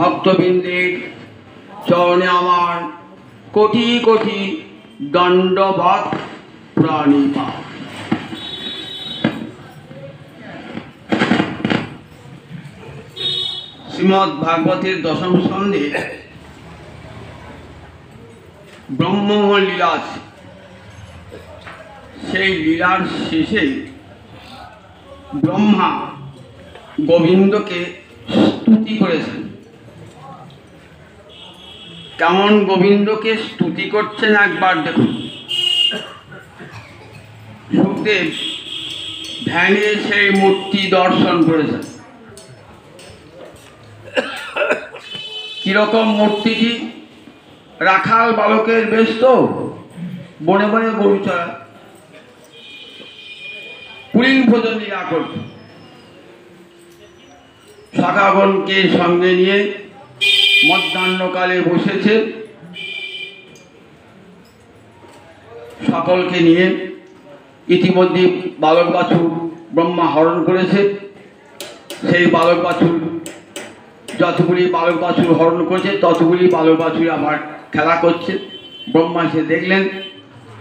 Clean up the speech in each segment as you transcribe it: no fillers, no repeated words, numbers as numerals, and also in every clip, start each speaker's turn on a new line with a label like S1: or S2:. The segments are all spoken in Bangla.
S1: ভক্তবৃন্দের চরণে আমার কোটি কোটি দণ্ডবৎ প্রণিপাত। শ্রীমদ্ ভাগবতের দশম স্কন্ধে ব্রহ্মমোহন লীলা আছে। সেই লীলার শেষে ব্রহ্মা গোবিন্দকে স্তুতি করেছেন। কেমন গোবিন্দকে স্তুতি করছেন একবার দেখুন। সুখদেব ধ্যানে সেই মূর্তি দর্শন করেছেন। কিরকম মূর্তিটি? রাখাল বালকের বেশ, তো বনে বনে গরু চড়া, পুরীর ভোজন লীলা করত। শাখাগণকে সঙ্গে নিয়ে মধ্যাহ্নকালে বসেছে, সকলকে নিয়ে। ইতিমধ্যে বালক বাছুর ব্রহ্মা হরণ করেছে। সেই বালক বাছুর, যতগুলি বালক বাছুর হরণ করেছে ততগুলি বালক বাছুর আমার খেলা করছে। ব্রহ্মা সে দেখলেন,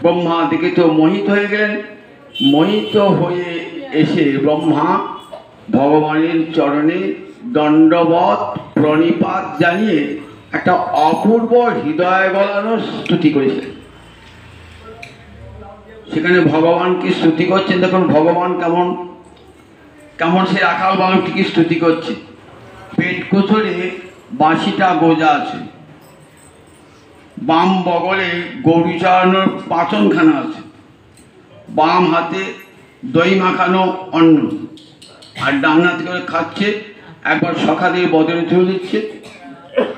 S1: ব্রহ্মা দেখে তো মোহিত হয়ে গেলেন। মোহিত হয়ে এসে ব্রহ্মা ভগবানের চরণে দণ্ডবৎ প্রণিপাত জানিয়ে একটা অপূর্ব হৃদয় গলানো স্তুতি করেছেন। সেখানে ভগবানকে স্তুতি করছেন। দেখুন ভগবান কেমন কেমন সে রাখাল বালকটিকে স্তুতি করছে। পেট কোচরে বাঁশিটা গোজা আছে, বাম বগলে গরু চালানোর পাচনখানা আছে, বাম হাতে দই মাখানো অন্ন, আর ডান হাতে করে খাচ্ছে। একবার সখাদের বদলে তুলে দিচ্ছে,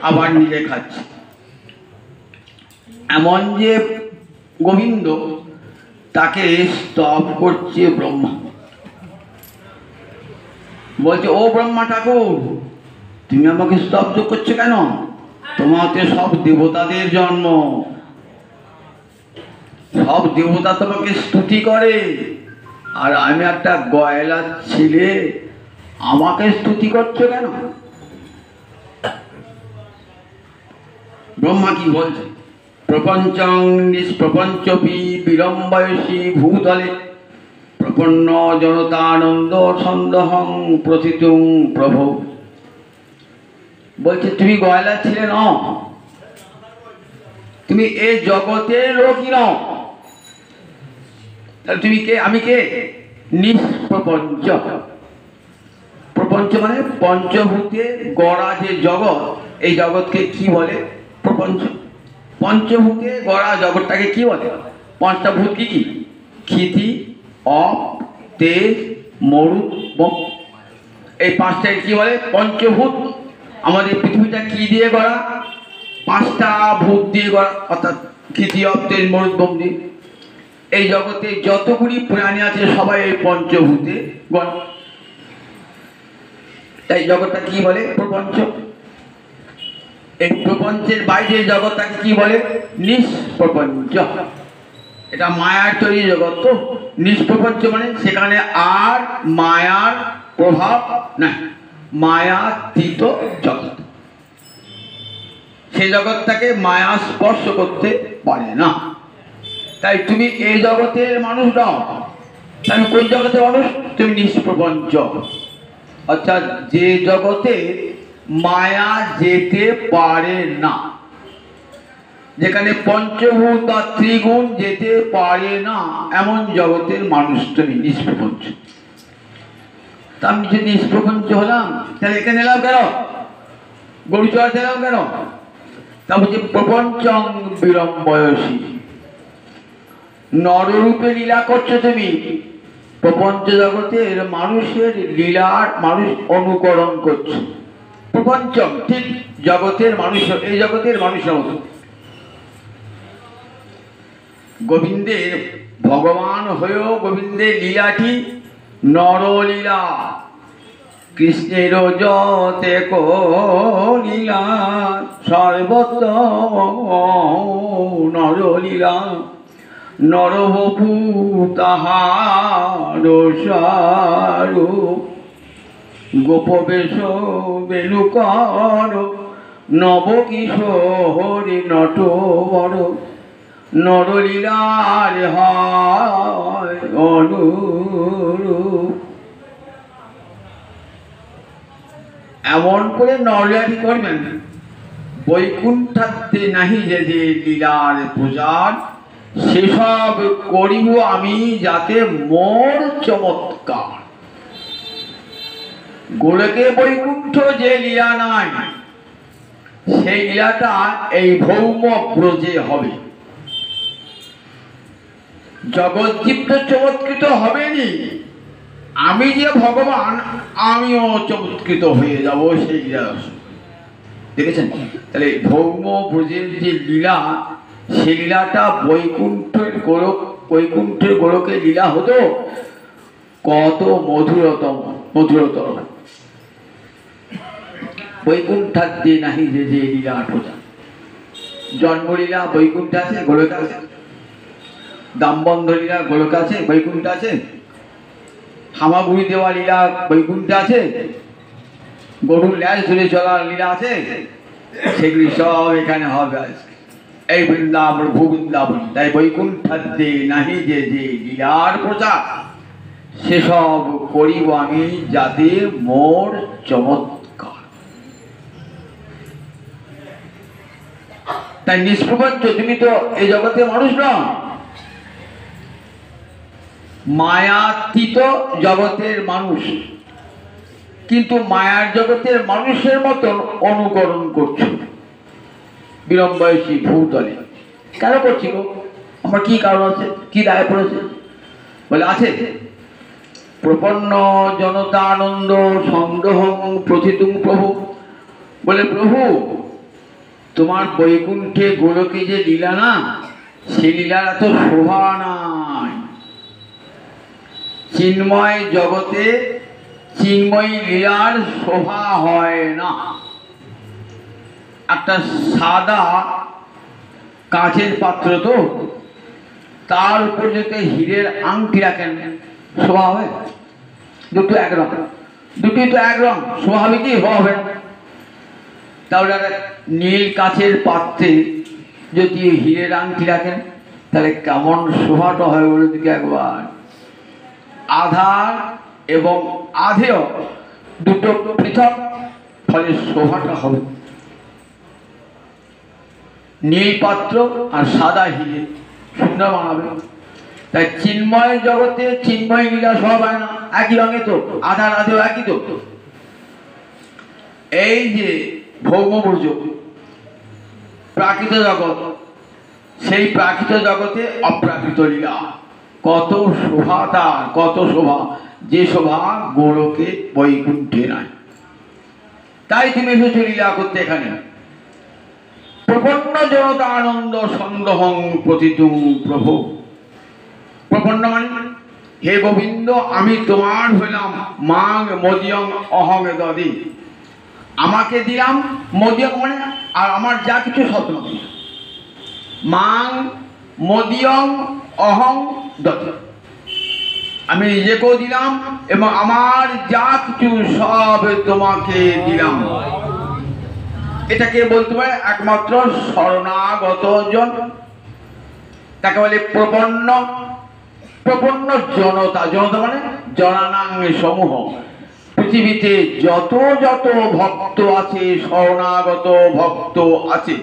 S1: আবার নিজে খাচ্ছে। এমন যে গোবিন্দ, তাকে স্তব করছে ব্রহ্মা। বলছে, ও ব্রহ্মা ঠাকুর, তুমি আমাকে স্তব্ধ করছো কেন? তোমাকে সব দেবতাদের জন্ম, সব দেবতা তোমাকে স্তুতি করে, আর আমি একটা গয়লা ছেলে, আমাকে স্তুতি করছো কেন? ব্রহ্মা কি বলছে? প্রপঞ্চং নিষ্প্রপঞ্চপি বিলম্বয়সী ভূতলে প্রপন্ন জনতানন্দ সন্দহং প্রথিতুং প্রভু। বলছে, তুমি গয়লা ছিলে ন, তুমি এই জগতের লোকই নও। তাহলে তুমি কে? আমি কে? নিষ্প্রপঞ্চ। প্রপঞ্চ মানে পঞ্চভূতে গড়া যে জগৎ, এই জগৎকে কি বলে? প্রপঞ্চ। পঞ্চভূতে গড়া জগৎটাকে কি বলে? পাঁচটা ভূত কি কি? ক্ষিতি, অপ, তেজ, মরুত, বম। এই পাঁচটাকে কি বলে? পঞ্চভূত। আমাদের পৃথিবীটা কি দিয়ে গড়া? পাঁচটা ভূত দিয়ে গড়া, অর্থাৎ ক্ষিতি, অপ, তেজ, মরুত, বম দিয়ে। এই জগতে যতগুলি প্রাণী আছে সবাই এই পঞ্চভূতে গড়া। তাই জগৎটা কি বলে? প্রপঞ্চ। এই প্রপঞ্চের বাইরে জগৎটাকে কি বলে? নিষ্প্রপঞ্চ। এটা মায়ার তৈরি জগৎ। তো নিষ্প্রপঞ্চ মানে সেখানে আর মায়ার প্রভাব নাই, মায়াতীত জগৎ। সেই জগৎটাকে মায়া স্পর্শ করতে পারে না। তাই তুমি এই জগতের মানুষ নও। তুমি কোন জগতের মানুষ? তুমি নিষ্প্রপঞ্চ, অর্থাৎ যে জগতে মায়া যেতে পারে না, যেখানে পঞ্চভূত বা ত্রিগুণ যেতে পারে না, এমন জগতের মানুষ তুমি নিষ্প্রপঞ্চ। তা আমি যদি নিষ্প্রপঞ্চ হলাম, তাহলে এখানে এলাম কেন? গরু চড়াতে এলাম কেন? তা বলছি প্রপঞ্চং বিলম্বয়সী। নররূপে লীলা করছো তুমি। প্রপঞ্চ জগতের মানুষের লীলার মানুষ অনুকরণ করছে। প্রপঞ্চম ঠিক জগতের মানুষ, এই জগতের মানুষের মতো। গোবিন্দের ভগবান হয়েও গোবিন্দের লীলাটি নরলীলা। কৃষ্ণের যতে লীলা সর্বত্র নরলীলা। নরবপু তাহার সারূপ গোপবেশ বেণুকর নব কিশোরে নট বড় নরলীলার হয় অনুরূপ। এমন করে নরলীলাটি করবেন, বৈকুণ্ঠাতে নাহি যে যে লীলার পূজার, সেসব করিব আমি যাতে মোর চমৎকার। গোলকে বৈকুণ্ঠ যে লীলা নাই, সেই লীলাটা এই ভৌম ব্রজে হবে। জগৎজীব তো চমৎকৃত হবেনি, আমি যে ভগবান আমিও চমৎকৃত হয়ে যাব সেই লীলা। দেখেছেন? তাহলে ভৌম ব্রজের যে লীলা, সেই লীলাটা বৈকুণ্ঠের গোলকে লীলা হতো কত মধুরতর। বৈকুণ্ঠাদ্যে নাহি যে যে লীলা পূজা। জন্মলীলা বৈকুণ্ঠ আছে, গোলকে আছে। দামবন্ধ লীলা গোলকে আছে, বৈকুণ্ঠ আছে। হামাগুড়ি দেওয়া লীলা বৈকুণ্ঠ আছে। গরুর ল্যাজ ধরে চলার লীলা আছে। সেগুলি সব এখানে হবে আজকে এই বৃন্দাবন ভূবৃন্দাবন। তাই বৈকুণ্ঠাদ্যে নাহি যে যে লীলার প্রচার, সেসব করিব আমি যাতে মোর চমৎকার। তাই নিষ্প্রপঞ্চ, তুমি তো এই জগতে মানুষ নও, মায়াতীত জগতের মানুষ, কিন্তু মায়ার জগতের মানুষের মতন অনুকরণ করছো বিলম্বয়সী ভূতলে। কেন করছি গো? আমার কি কারণ আছে? কি দায় পড়েছে? বলে আছে, প্রপন্ন জনতানন্দ সন্দেহং প্রথিতুং প্রভু। বলে প্রভু, তোমার বৈকুণ্ঠে গোলকে যে লীলা না, সে লীলার এত শোভা নাই। চিন্ময় জগতে চিন্ময়ী লীলার শোভা হয় না। একটা সাদা কাঁচের পাত্র তো, তার উপর যদি হীরের আংটি রাখেন, শোভা হবে? দুটো একরকম, দুটি তো একরকম, শোভা হবে কি? হবে না। তাহলে নীল কাঁচের পাত্রে যদি হীরের আংটি রাখেন, তাহলে কেমন শোভাটা হয় বলে দিকে একবার। আধার এবং আধেয় দুটো পৃথক, ফলে শোভাটা হবে। নীল পাত্র আর সাদা হিরে সুন্দর বানাবে। তাই চিন্ময় জগতে চিন্ময় লীলা সব হয় না, একই রঙে তো, আধার আধেয় একই তো। এই যে ভৌমব্রজ প্রাকৃত জগৎ, সেই প্রাকৃত জগতে অপ্রাকৃত লীলা, কত শোভা তার, কত শোভা, যে শোভা গোলকে বৈকুণ্ঠে নাই। তাই তুমি এসেছো লীলা করতে এখানে। প্রপন্ন জনতা আনন্দ সন্দেহং প্রথিতুং প্রভু। প্রপন্ন মানে হে গোবিন্দ, আমি তোমার হইলাম। মাং মদিয়ং অহং দদি, আমাকে দিলাম। মদিয়ং মানে আর আমার যা কিছু সব তোমাকে। মাং মদিয়ং অহং দদি, আমি নিজেকেও দিলাম এবং আমার যা কিছু সব তোমাকে দিলাম। এটাকে বলতে পারে একমাত্র শরণাগত জন, তাকে বলে প্রপন্ন। প্রপন্ন জনতা, জনতা মানে জনানাং সমূহ। পৃথিবীতে যত যত ভক্ত আছে, শরণাগত ভক্ত আছে,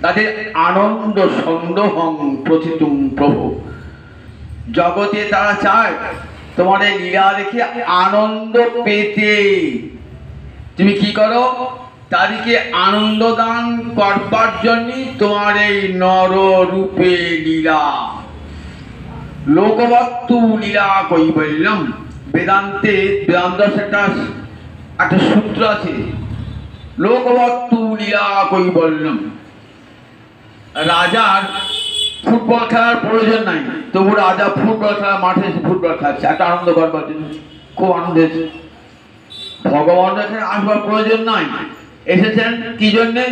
S1: তাদের আনন্দ সন্দেহং প্রথিতুং প্রভু। জগতে তারা চায় তোমার এই লীলা দেখে আনন্দ পেতে। তুমি কি করো? তাদেরকে আনন্দ দান করবার জন্য তোমার এই নর রূপে লীলা। লোকবত্তু লীলা কৈবল্যম। বেদান্তে বেদান্ত একটা সূত্র আছে, লোকবত্তু লীলা কৈবল্যম। রাজার ফুটবল খেলার প্রয়োজন নাই, তবু রাজা ফুটবল খেলার মাঠে এসে ফুটবল খেলাচ্ছে, একটা আনন্দ করবার জন্য, খুব আনন্দ হয়েছে। ভগবান এখানে আসবার প্রয়োজন নাই, এসেছেন কি জন্যে?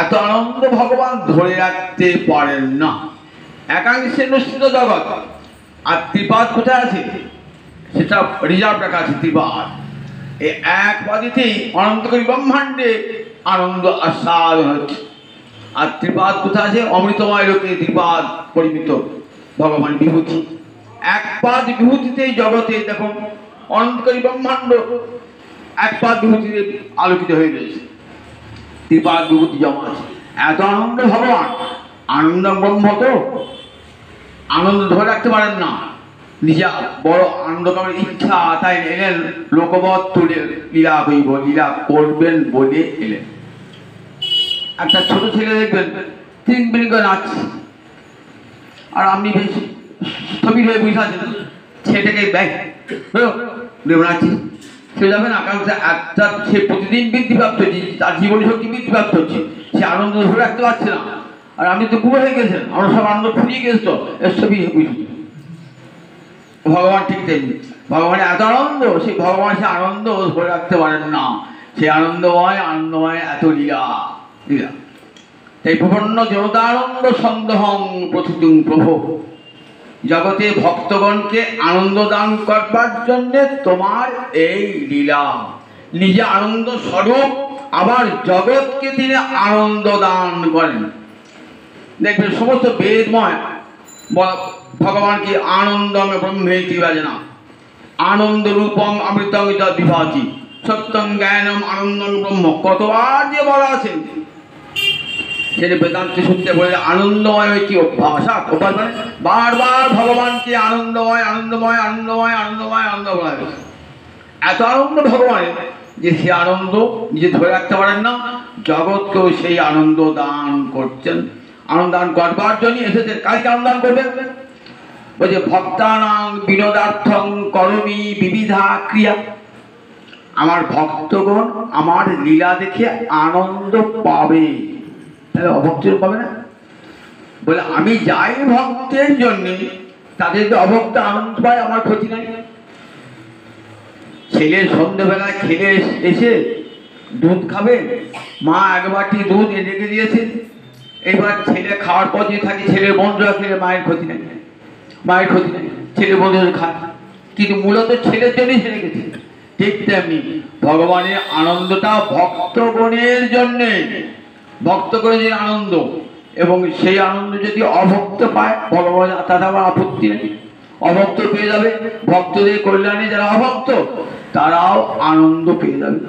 S1: এত আনন্দ ভগবান ধরে রাখতে পারেন না। একাংশে নিশ্চিত জগৎ। আর ত্রিপাদ কোথায় আছে? সেটা রিজার্ভ রাখা আছে ত্রিপাদ। এই এক পদেতেই অনন্তকারী ব্রহ্মাণ্ডে আনন্দ আস্বাদন হচ্ছে। আর ত্রিপাদ কোথা আছে? অমৃতময় লোকে ত্রিপাদ পরিমিত ভগবান বিভূতি। এক পাদ বিভূতিতেই জগতে দেখুন অনন্তকারী ব্রহ্মাণ্ড এক পাদ বিভূতিতে আলোকিত হয়ে রয়েছে। ত্রিপাদ বিভূতি জমা আছে। এত আনন্দ ভগবান, আনন্দ ব্রহ্ম তো আনন্দ ধরে রাখতে পারেন না, নিজে বড় আনন্দ করার ইচ্ছা, তাই এলেন লোকবৎ তুলে লীলা হইব, লীলা করবেন বলে এলেন। একটা ছোট ছেলে দেখবেন 3 মিনিট করে নাচছে, আর আপনি বেশ স্থবির হয়ে বসে আছেন, ছেলেটাকে ব্যাগ নাচছি, সে যাবে না, কারণ একটা সে প্রতিদিন বৃদ্ধিপ্রাপ্ত হচ্ছে, তার জীবনী শক্তি বৃদ্ধিপ্রাপ্ত হচ্ছে, সে আনন্দ ধরে রাখতে পারছে না। আর আপনি তো বুড়ো হয়ে গেছেন, আমরা সব আনন্দ ফুরিয়ে গেছে, তো স্থবির হয়ে বসে। ভগবান ঠিক তেমনি, ভগবানের এত আনন্দ, সেই ভগবান সে আনন্দ ধরে রাখতে পারেন না, সে আনন্দময়, আনন্দময় এত লীলা লীলা। তাই প্রপন্ন জনতানন্দ সন্দহং প্রথিতুং প্রভু, জগতে ভক্তগণকে আনন্দ দান করবার জন্য তোমার এই লীলা। নিজে আনন্দ স্বরূপ, আবার জগৎকে তিনি আনন্দ দান করেন। দেখবেন সমস্ত বেদময় ভগবানকে আনন্দং ব্রহ্মেতি বাজনা, আনন্দ রূপং অমৃতং যদ বিভাতি, সত্যং জ্ঞানম আনন্দং ব্রহ্ম, কতবার যে বলা আছে। সেটা বেদান্ত শুনতে বলে আনন্দময় কি অভ্যাস, অভ্যাস মানে বারবার ভগবানকে আনন্দময় আনন্দময় আনন্দময় আনন্দময় আনন্দময়। এত আনন্দ ভগবানের যে সে আনন্দ নিজে ধরে রাখতে পারেন না, জগৎকেও সেই আনন্দ দান করছেন। আনন্দ দান করবার জন্য এসেছেন। কালকে আনন্দ দান করবেন বলছে ভক্তানাং বিনোদার্থং করমি বিবিধা ক্রিয়া, আমার ভক্তগণ আমার লীলা দেখে আনন্দ পাবে, তাহলে অভক্তের পাবে না? বলে আমি যাই ভক্তের জন্য, তাদের যদি অভক্ত আনন্দ পায় আমার ক্ষতি নাই। ছেলে সন্ধ্যেবেলায় খেলে এসে দুধ খাবে, মা এক বাটি দুধ রেখে দিয়েছে, এবার ছেলে খাওয়ার পর যদি থাকে ছেলের বন্ধুরা খেলে মায়ের ক্ষতি নেই, মায়ের ক্ষতি নেই, ছেলে বন্ধুরা খায়, কিন্তু মূলত ছেলের জন্যই ছেড়ে গেছে। ঠিক তেমনি ভগবানের আনন্দটা ভক্তগণের জন্যে, ভক্তগণের যে আনন্দ, এবং সেই আনন্দ যদি অভক্ত পায় ভগবান তাতে আমার আপত্তি নেই, অভক্ত পেয়ে যাবে। ভক্তদের কল্যাণে যারা অভক্ত তারাও আনন্দ পেয়ে যাবে।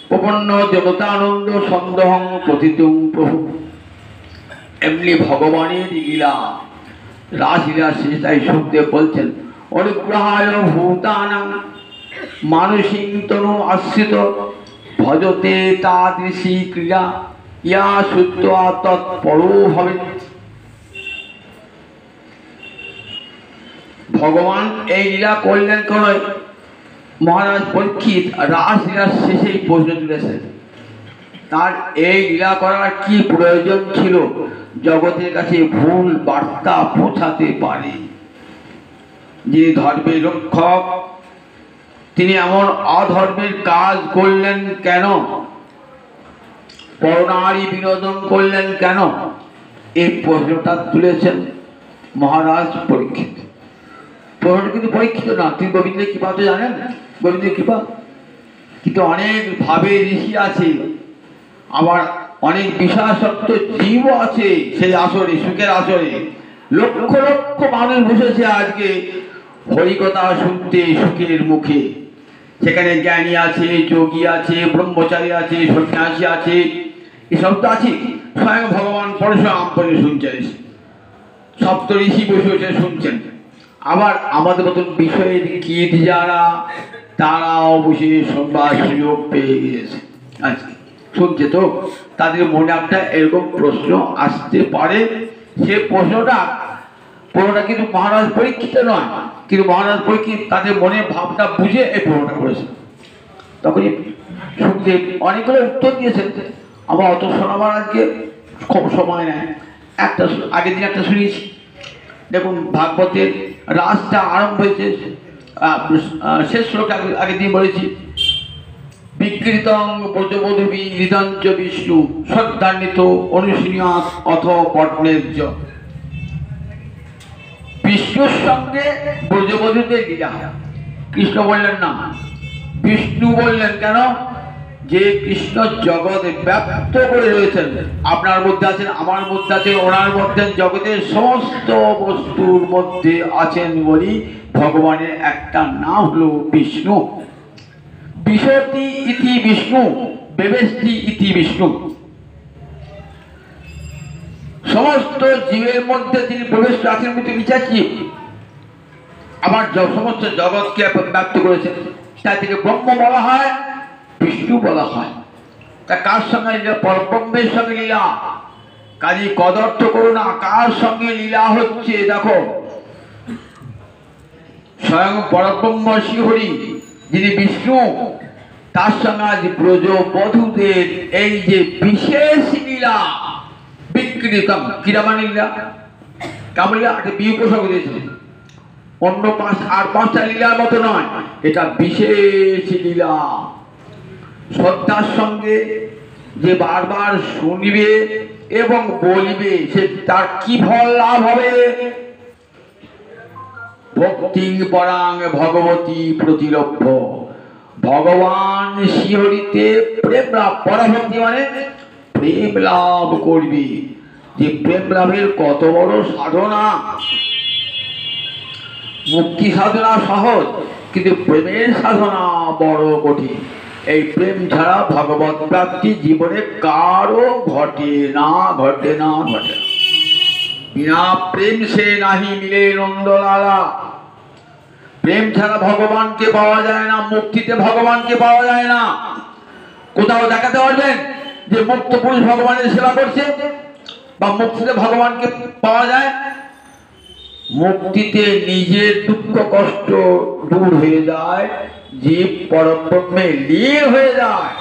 S1: প্রপন্ন জগতা আনন্দ সন্দহং প্রথিতুং প্রভু, এমনি ভগবানের লীলা রাসলীলা শেষ। তাই সুখদেব বলছেন অনুগ্রহায় ভূতানাং মানসিং তনু আশ্রিত ভজতে তাদৃশী ক্রীড়া ইয়া শুদ্ধা তৎপরো ভবে। ভগবান এই লীলা করলেন কেন? মহারাজ পরীক্ষিত রাসলীলার শেষেই প্রশ্ন তুলেছেন, তার এই লীলা করার কি প্রয়োজন ছিল জগতের কাছে ভুল বার্তা পৌঁছাতে পারে? যে ধর্মের রক্ষক তিনি এমন অধর্মের কাজ করলেন কেন? পরনারী বিনোদন করলেন কেন? এই প্রশ্নটা তুলেছেন মহারাজ পরীক্ষিত। প্রশ্ন কিন্তু পরীক্ষিত না, তিনি গোবিন্দের কৃপা তো জানেন, গোবিন্দের কৃপা। কিন্তু অনেক ভাবে ঋষি আছে, আবার অনেক বিশেষত্ব জীব আছে সেই আসরে, সুখের আসরে। লক্ষ লক্ষ মানুষ বসেছে আজকে হরিকথা শুনতে সুখের মুখে। সেখানে জ্ঞানী আছে, যোগী আছে, ব্রহ্মচারী আছে, সন্ন্যাসী আছে, এসব তো আছে। স্বয়ং ভগবান পরশুরাম পরে শুনছেন, সপ্ত ঋষি বসে বসে শুনছেন। আবার আমাদের মতন বিষয়ের কীট যারা, তারাও বসে শুনবার সুযোগ পেয়ে গিয়েছে, আজকে শুনছে। তো তাদের মনে একটা এরকম প্রশ্ন আসতে পারে। সে প্রশ্নটা কিন্তু মহারাজ পরীক্ষিত নয়, কিন্তু মহারাজ পরীক্ষিত তাদের মনে ভাবটা বুঝে এই প্রশ্নটা করেছে। তখনই সুখদেব অনেকগুলো উত্তর দিয়েছেন। আমার অত শোনাবার আজকে খুব সময় নেয়। একটা আগের দিন একটা শুনিয়েছি, দেখুন ভাগবতের রাসটা আরম্ভ হয়েছে, শেষ শ্লোকটা আগের দিন বলেছি, বিকৃতং ব্রজবধূবি নিদঞ্চ বিষ্ণু শ্রদ্ধান্বিত অনুশীলনাথ অথ পট্টের্য। বিষ্ণুর সঙ্গে ব্রজবধূদের লীলা। কৃষ্ণ বললেন না, বিষ্ণু বললেন কেন? যে কৃষ্ণ জগতে ব্যাপ্ত করে রয়েছেন, আপনার মধ্যে আছেন, আমার মধ্যে আছেন, ওনার মধ্যে, জগতের সমস্ত বস্তুর মধ্যে আছেন বলি ভগবানের একটা নাম হলো বিষ্ণু। বিশতি ইতি বিষ্ণু, বেবেষ্টি ইতি বিষ্ণু। সমস্ত জীবের মধ্যে তিনি প্রবেশ আছেন কিন্তু বিচারছি আবার সমস্ত জগৎকে ব্যক্ত করেছেন, তাই থেকে ব্রহ্ম বলা হয়, বিষ্ণু বলা হয়। তা কার সঙ্গে লীলা? পরব্রহ্মের সঙ্গে লীলা। কাজে কদর্থ করো না, কার সঙ্গে লীলা হচ্ছে দেখো। স্বয়ং পরব্রহ্ম শ্রীহরি যিনি বিষ্ণু, তার সঙ্গে আজ ব্রজ বধূদের এই যে বিশেষ লীলা বিকৃতম। কিরামান লীলা? কেমন লীলা? একটা বিয়ে উপসর্গ দিয়েছিলেন, অন্য আর পাঁচটা লীলার মতো নয়, এটা বিশেষ লীলা। শ্রদ্ধার সঙ্গে যে বারবার শুনবে এবং বলবে, সে তার কি ফল লাভ হবে? ভক্তি পরাং ভগবতী প্রতিলভ্য। ভগবান শ্রীহরিতে প্রেম লাভ, পরাভক্তি মানে প্রেম লাভ করবে। যে প্রেম লাভের কত বড় সাধনা! মুক্তি সাধনা সহজ, কিন্তু প্রেমের সাধনা বড় কঠিন। এই প্রেম ছাড়া ভগবত প্রাপ্তি জীবনে কারো ঘটে না, ঘটে না, ঘটে না। বিনা প্রেম সে নাহি মিলে নন্দলালা। প্রেম ছাড়া ভগবানকে পাওয়া যায় না, মুক্তিতে ভগবানকে পাওয়া যায় না। কোথাও দেখাতে পারবেন যে মুক্ত পুরুষ ভগবানের সেবা করছে বা মুক্তিতে ভগবানকে পাওয়া যায়? মুক্তিতে নিজের দুঃখ কষ্ট দূর হয়ে যায়, জীব পরব্রহ্মে লীন হয়ে যায়,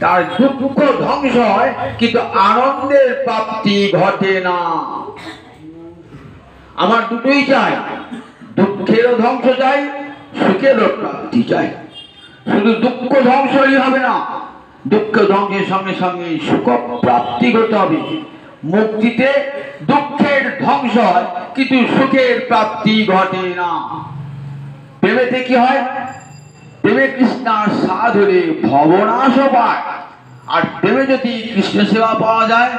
S1: তার দুঃখ ধ্বংস হয়, কিন্তু আনন্দের প্রাপ্তি ঘটে না। আমার দুটোই চাই, দুঃখেরও ধ্বংস চাই, সুখেরও প্রাপ্তি চাই। শুধু দুঃখ ধ্বংসই হবে না, দুঃখ ধ্বংসের সঙ্গে সঙ্গে সুখ প্রাপ্তি করতে হবে। মুক্তিতে দুঃখের ধ্বংস হয়, কিন্তু সুখের প্রাপ্তি ঘটে না। প্রেমেতে কি হয়? প্রেমে কৃষ্ণার স্বাদ হলে ভবনাশ পায়, আর প্রেমে যদি কৃষ্ণ সেবা পাওয়া যায়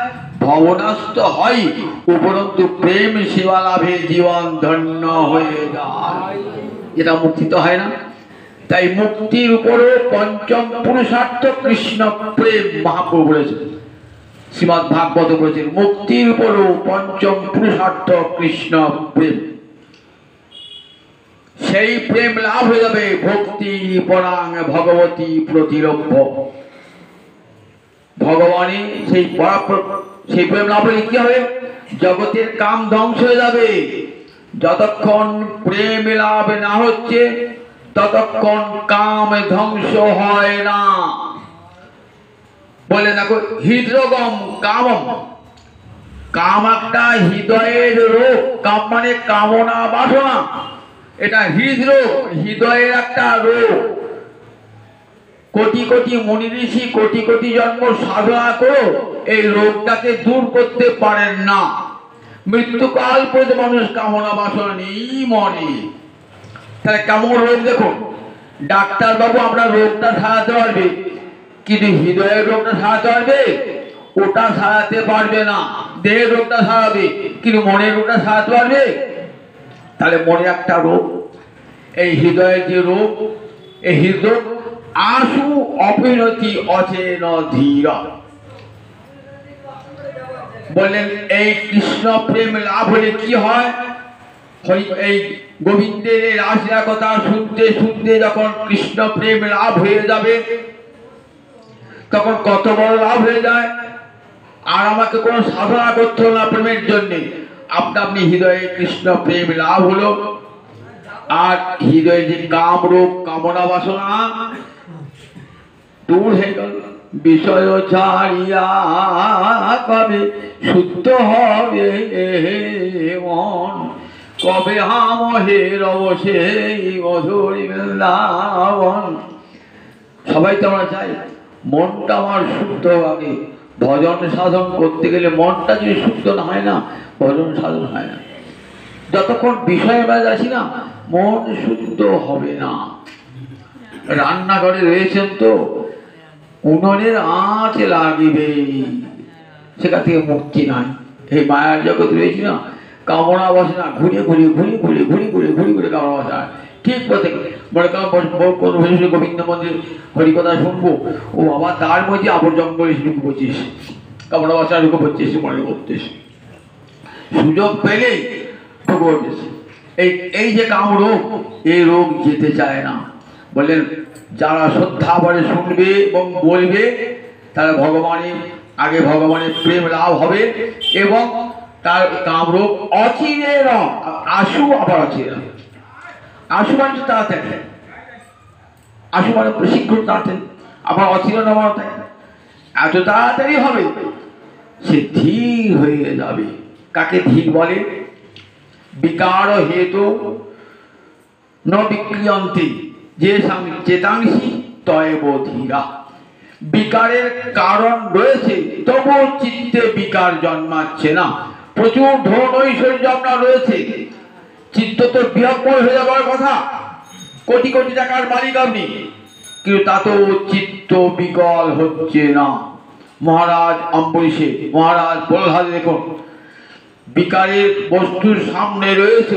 S1: ভবনাশ তো হয়, উপরন্তু প্রেম সেবা লাভে জীবন ধন্য হয়ে যায়। এটা মুক্তি তো হয় না। তাই মুক্তির উপরে পঞ্চম পুরুষার্থ কৃষ্ণ প্রেম। মহাপ্রভু বলেছেন, শ্রীমদ্ ভাগবত বলেছেন, মুক্তির উপরও পঞ্চম পুরুষার্থ কৃষ্ণ প্রেম। সেই প্রেম লাভ হয়ে যাবে ভক্তি পরাং ভগবতী প্রতিলভ্য। ভগবানই সেই প্রেম লাভ হলে কি হবে? জগতের কাম ধ্বংস হয়ে যাবে। যতক্ষণ প্রেম লাভ না হচ্ছে ততক্ষণ কাম ধ্বংস হয় না। বলে দেখো, হৃদরোগম কামম। কাম একটা হৃদয়ের রোগ। কাম মানে কামনা বাসনা, এটা হৃদরোগ, হৃদয়ের একটা রোগ। কোটি কোটি মুনি ঋষি কোটি কোটি জন্ম সাধনা করো, এই রোগটাকে দূর করতে পারেন না। মৃত্যুকাল পর্যন্ত মানুষ কামনা বাসনা নিয়েই মরে। তাহলে কেমন রোগ দেখুন। ডাক্তার বাবু আমরা রোগটা সারাতে পারবে, কিন্তু হৃদয়ের রোগটা সারাতে পারবে? ওটা সারাতে পারবে না। দেহের রোগটা সারাবে, কিন্তু মনের রোগটা সারাতে পারবে? তাহলে মনে একটা রোগ, এই হৃদয়ের যে রোগ, এই হৃদয় আশু অপিনতি অচেন ধীর। বললেন এই কৃষ্ণ প্রেম লাভ হলে কি হয়? এই গোবিন্দের এই রাসলীলা কথা শুনতে শুনতে যখন কৃষ্ণ প্রেম লাভ হয়ে যাবে তখন কত বড় লাভ হয়ে যায়। আর আমাকে কোনো সাধনা করতে হলো না প্রেমের জন্যে, আপনি হৃদয়ে কৃষ্ণ প্রেম লাভ হলো। আর হৃদয়ে যে কাম রোগ কামনা বাসনা দূর হয়ে গেল। বিষয় ছাড়িয়া কবে শুদ্ধ হবে মন, কবে হামহে রব সেই মধুর বৃন্দাবন। সবাই তো আমরা চাই মনটা আমার শুদ্ধ আগে। ভজন সাধন করতে গেলে মনটা যদি শুদ্ধ না হয় না, ভজন সাধন হয় না। যতক্ষণ বিষয়ের বাইরে আছি না, মন শুদ্ধ হবে না। রান্নাঘরে রয়েছেন তো উনুনের আঁচ লাগিবে, সেখান থেকে মুক্তি নাই। এই মায়ার জগৎ রয়েছে না, কামনা বসে না, ঘুরে ঘুরে ঘুরে ঘুরে ঘুরে ঘুরে ঘুরে ঘুরে কামনা বসে না। ঠিক বলতে বলে গোবিন্দ মন্দির হরিকথা শুনবো, ও বাবা তার মধ্যে আবর জঙ্গলে ঢুকে পড়ছিস, কামনা বসা ঢুকে পড়ছিস, মনে করতেস সুযোগ পেলেই ঢুকে পড়ছিস। এই যে কামরোগ, এই রোগ যেতে চায় না। বললেন যারা শ্রদ্ধা ভরে শুনবে এবং বলবে তারা আগে ভগবানের প্রেম লাভ হবে এবং তার কামরোগ অচিরে আশু, আবার অচিরে আশু মানে তাড়াতাড়ি, আশু মানে শীঘ্র তাড়াতাড়ি, আবার অচিরে এত তাড়াতাড়ি হবে সে ধীর হয়ে যাবে। কাকে ধীর বলে? বিকার হেতু ন বিক্রিয়ন্তে যে চেতাংশী তয়েব ধীরা। বিকারের কারণ রয়েছে তবুও চিত্তে বিকার জন্মাচ্ছে না। প্রচুর ধন ঐশ্বর্য আপনার রয়েছে, চিত্ত তো বিহ্বল হয়ে যাওয়ার কথা, কোটি কোটি টাকার মালিক আপনি, কিন্তু তাতেও চিত্ত বিকল হচ্ছে না। মহারাজ অম্বরীশে, মহারাজ প্রহ্লাদ দেখুন, বিকারের বস্তুর সামনে রয়েছে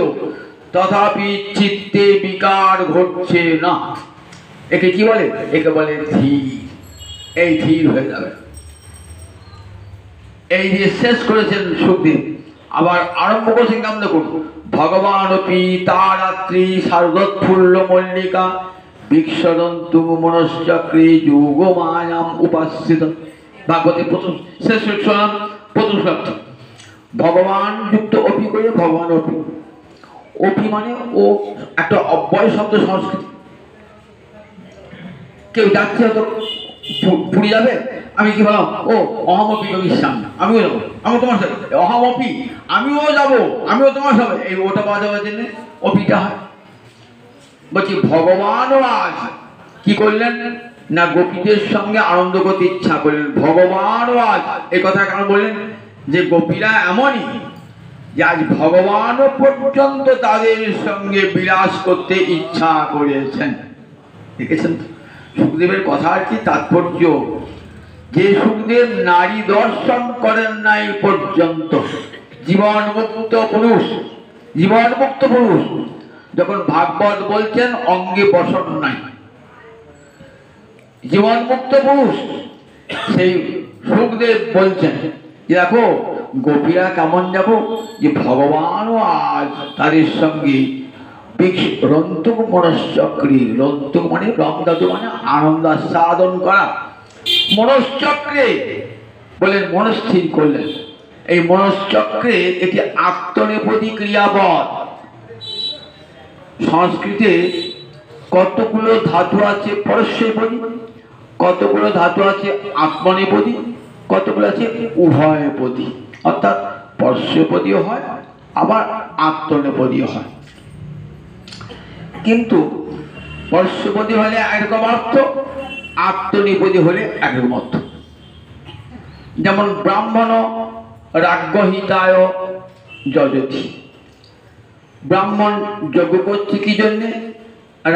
S1: তথাপি চিত্তে বিকার ঘটছে না। একে কি বলে? একে বলে ধীর। এই ধীর হয়ে যাবে। এই যে শেষ করেছেন সুখদেব, আবার আরম্ভ করেছেন কেমন দেখুন, ভগবান পিতারাত্রি শারদোৎফুল্ল মল্লিকা বিক্ষরন্তু মনশ্চক্রে যোগমায়াম উপাসিত। ভাগবতে প্রথম শেষ প্রথম শব্দ ভগবান যুক্ত অপি করে ভগবান অপি। অপি মানে ও একটা অব্যয় শব্দ সংস্কৃত। কেউ যাচ্ছে হয়তো পুরী যাবে, আমি কি বললাম ও অহমপি গমিষ্যামি, আমিও যাবো, আমি তোমার সাথে অহমপি, আমিও যাবো, আমিও তোমার সাথে, এই ওটা পাওয়া যাওয়ার জন্য অপিটা হয়। বলছি ভগবানও আজ কি করলেন না, গোপীদের সঙ্গে আনন্দ করতে ইচ্ছা করলেন। ভগবানও আজ এই কথা কেন বললেন? যে গোপীরা এমনই যে আজ ভগবানও পর্যন্ত তাদের সঙ্গে বিলাস করতে ইচ্ছা করেছেন। দেখেছেন সুখদেবের কথার কি তাৎপর্য? যে সুখদেব নারী দর্শন করেন নাই পর্যন্ত, জীবনমুক্ত পুরুষ, জীবনমুক্ত পুরুষ যখন ভাগবত বলছেন অঙ্গে বসন নাই, জীবনমুক্ত পুরুষ সেই সুখদেব বলছেন যে দেখো গোপীরা কেমন, দেখো যে ভগবানও আজ তাদের সঙ্গে রন্তক মনশ্চক্রে, রন্তক মানে রংদাতু মানে আনন্দ আস্বাদন করা, মনশ্চক্রে বলেন মনস্থির করলেন। এই মনশ্চক্রে এটি আত্মনেপদী ক্রিয়াপদ। সংস্কৃতে কতগুলো ধাতু আছে পরস্যপদী, কতগুলো ধাতু আছে আত্মনেপদী, কতগুলো আছে উভয়পদী, অর্থাৎ পরস্যপদীও হয় আবার আত্মনেপদীও হয়। কিন্তু পরস্যপদী হলে একরকম অর্থ, আত্মনেপদী হলে একরকম অর্থ। যেমন ব্রাহ্মণ রাজ্ঞহিতায় যজতি, ব্রাহ্মণ যজ্ঞ করছে কি জন্যে?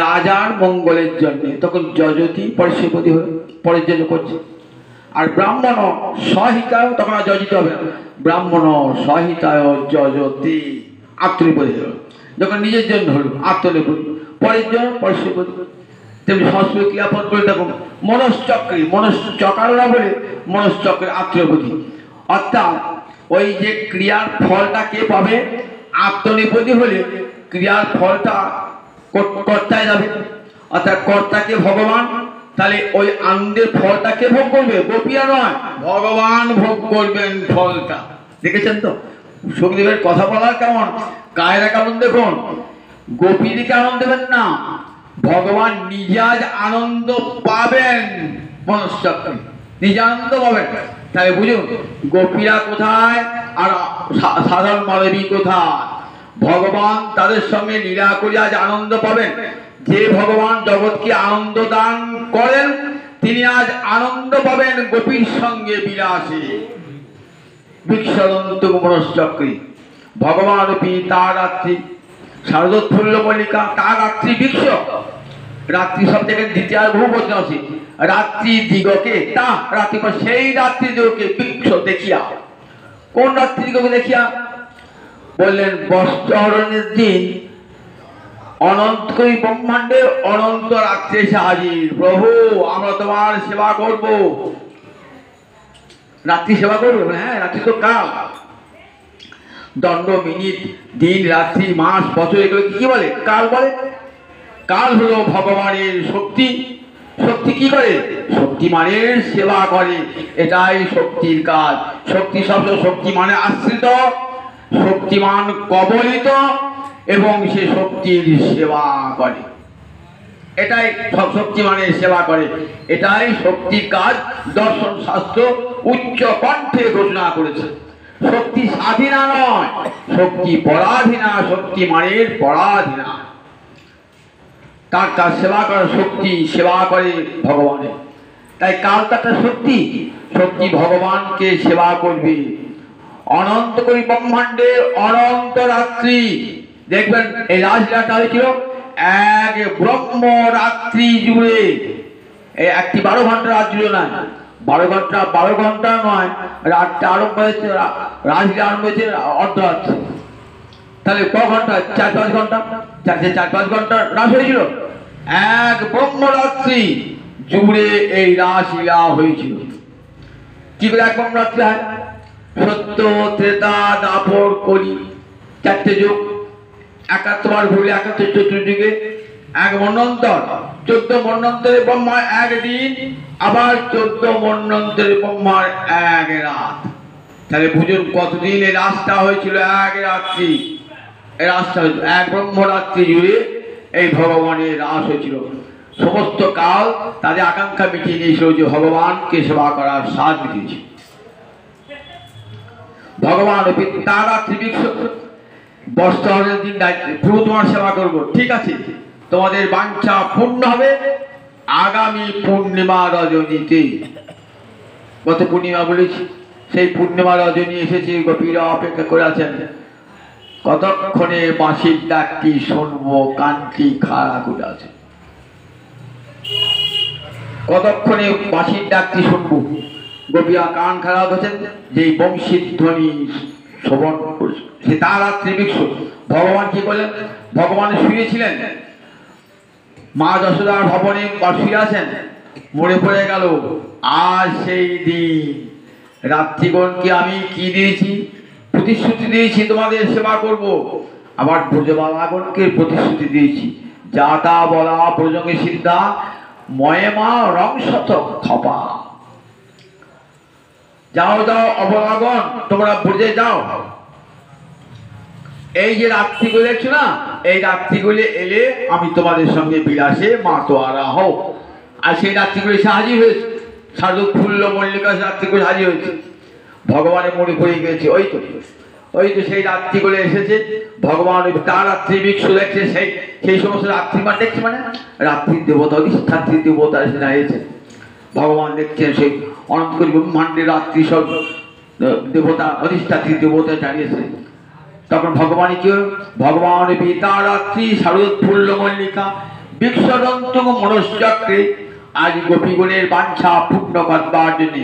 S1: রাজার মঙ্গলের জন্যে, তখন যজতি পরস্যপদী হলে পরের জন্য করছে। আর ব্রাহ্মণ সহিতায়, তখন আর যজিত হবে না, ব্রাহ্মণ সহিতায় যজতি, আত্মনেপদী হল। যখন নিজের জন্য হলো আত্মনেপদী, পরের জন্য পরস্যপদী। তেমনি সংস্কৃত ক্রিয়াপদ বলে দেখুন মনশ্চক্রে, মনশ্চকাররা বলে মনশ্চক্রে আত্মনেপদী। অর্থাৎ ওই যে ক্রিয়ার ফলটা কে পাবে? আত্মনেপদী হলে ক্রিয়ার ফলটা কর্তায় যাবে, অর্থাৎ কর্তাকে ভগবান, তাহলে ওই আনন্দের ফলটা কে ভোগ করবে? গোপীরা নয়, ভগবান ভোগ করবেন ফলটা। দেখেছেন তো সুখদেবের কথা বলার কেমন কায়দা কেমন দেখুন। গোপীদেরকে আনন্দ দেবেন না, ভগবান নিজে আজ আনন্দ পাবেন, মনশ্চক্রে নিজে আনন্দ পাবেন। তাই বুঝুন গোপীরা কোথায় আর সাধারণ মানবী কোথায়? ভগবান তাদের সঙ্গে লীলা করে আজ আনন্দ পাবেন। যে ভগবান জগৎকে আনন্দ দান করেন তিনি আজ আনন্দ পাবেন গোপীর সঙ্গে বিলাসে। বিক্ষরন্ত মনশ্চক্রে ভগবান পিতা রাত্রি শারদোৎফুল্ল মল্লিকা, তার রাত্রি বৃক্ষ, রাত্রি শব্দ এখানে দ্বিতীয় বহু বচন আছে। রাত্রি দিগকে তা রাত্রি পর সেই রাত্রি দিগকে বৃক্ষ দেখিয়া, কোন রাত্রি দিগকে দেখিয়া? বললেন বস্ত্রহরণের দিন অনন্তকরী ব্রহ্মাণ্ডে অনন্ত রাত্রে এসে হাজির। প্রভু আমরা তোমার সেবা করব। রাত্রি সেবা করবো? হ্যাঁ, রাত্রি তো কাল। দণ্ড, মিনিট, দিন, রাত্রি, মাস, বছর এগুলো কি বলে? কাল বলে। কাল হলো ভগবানের শক্তি। শক্তি কি করে? শক্তিমানের সেবা করে, এটাই শক্তির কাজ। শক্তি শব্দ শক্তিমানে আশ্রিত, শক্তিমান কবলিত এবং সে শক্তির সেবা করে, এটাই সব শক্তিমানের সেবা করে, এটাই শক্তির কাজ। দর্শন শাস্ত্র উচ্চ কণ্ঠে ঘোষণা করেছে। শক্তি স্বাধীনা নয়, শক্তি পরাধীনা, শক্তিমানের পরাধীনা। তার কাজ সেবা করা, শক্তি সেবা করে ভগবানের। তাই কাল তার শক্তি, শক্তি ভগবানকে সেবা করবে। অনন্ত করি ব্রহ্মাণ্ডের অনন্ত রাত্রি। দেখবেন এই রাজলীলাটা হয়েছিল এক ব্রহ্ম রাত্রি জুড়ে। এই একটি 12 ঘন্টা রাত জুড়ে নয়, 12 ঘন্টা নয়, রাতটা আরম্ভ হয়েছে, রাজলীলা আরম্ভ হয়েছে অর্ধরাত্রি। তাহলে ক ঘন্টা? 4-5 ঘন্টা, 4-5 ঘন্টা রাস হয়েছিল। এক ব্রহ্মরাত্রি জুড়ে এই রাসলীলা হয়েছিল। কি করে এক ব্রহ্মরাত্রি হয়? সত্য, ত্রেতা, দাপর, কলি, 4টে যুগ, 71 ঘুরে 71 চতুর্যুগে এক মন্বন্তর, 14 মন্বন্তরে ব্রহ্মার একদিন, আবার 14 মন্বন্তরে ব্রহ্মার এক রাত। তাহলে বুঝুন কতদিন এই রাসটা হয়েছিল? এক রাত্রি। এই রাসটা হয়েছিল এক ব্রহ্মরাত্রি জুড়ে, এই ভগবানের রাস হয়েছিল। সমস্ত কাল তাদের আকাঙ্ক্ষা মিটিয়ে নিয়েছিল যে ভগবানকে সেবা করার স্বাদ মিটিয়েছে। ভগবান তারা ত্রিবিক্ষ বস্ত্রহরণের দিন প্রভু তোমার সেবা করব। ঠিক আছে, তোমাদের বাঞ্ছা পূর্ণ হবে আগামী পূর্ণিমা রজনীতে। গত পূর্ণিমা বলেছি, সেই পূর্ণিমা রজনী এসেছে, গোপীরা অপেক্ষা করে আছেন কতক্ষণে বাঁশির ডাকটি শুনবো, কানটি খাড়া করে আছে। কতক্ষণে বাঁশির ডাকটি শুনবো, গোপীরা কান খাড়া করেছেন যে বংশীর ধ্বনি শ্রবণ করছে। সে তারা ত্রিবিক্ষ। ভগবান কি করলেন? ভগবান শুয়েছিলেন, মা যশোদার ভবনে শুয়ে আছেন, মরে পড়ে গেল। আর সেই দিন রাত্রিগণকে আমি কি দিয়েছি? প্রতিশ্রুতি দিয়েছি তোমাদের সেবা করব। আবার ব্রজবালাগণকে প্রতিশ্রুতি দিয়েছি, যা তা বলা প্রজঙ্গে সিদ্ধা, ময়মা রং শত খপা। যাও যাও অবলাগণ, তোমরা ব্রজে যাও। এই যে রাত্রিগুলো দেখছো না, এই রাত্রিগুলো এলে আমি তোমাদের সঙ্গে বিলাসে মাতোয়ারা হও। আর সেই রাত্রিগুলো এসে হাজির হয়েছে, সাধু ফুল্ল মল্লিকা রাত্রিগুলো হাজির হয়েছে। ভগবানের মনে পড়ে গেছে, ওই তো সেই রাত্রিগুলো এসেছে। ভগবান তার রাত্রি বিক্ষ দেখছে, সেই সমস্ত রাত্রিমান দেখছে, মানে রাত্রির দেবতা, অধিষ্ঠাত্রী দেবতা এসে দাঁড়িয়েছে। ভগবান দেখছেন সেই অনন্তকরী ব্রহ্মাণ্ডের রাত্রি সব দেবতা, অধিষ্ঠাত্রী দেবতা দাঁড়িয়েছে। তখন ভগবান কি? ভগবান পিতা রাত্রি শারদফুল্ল মল্লিকা বিশ্বদন্ত মনশ্চক্রে আজ গোপীগণের বাঞ্ছা পূর্ণ করবার জন্যে,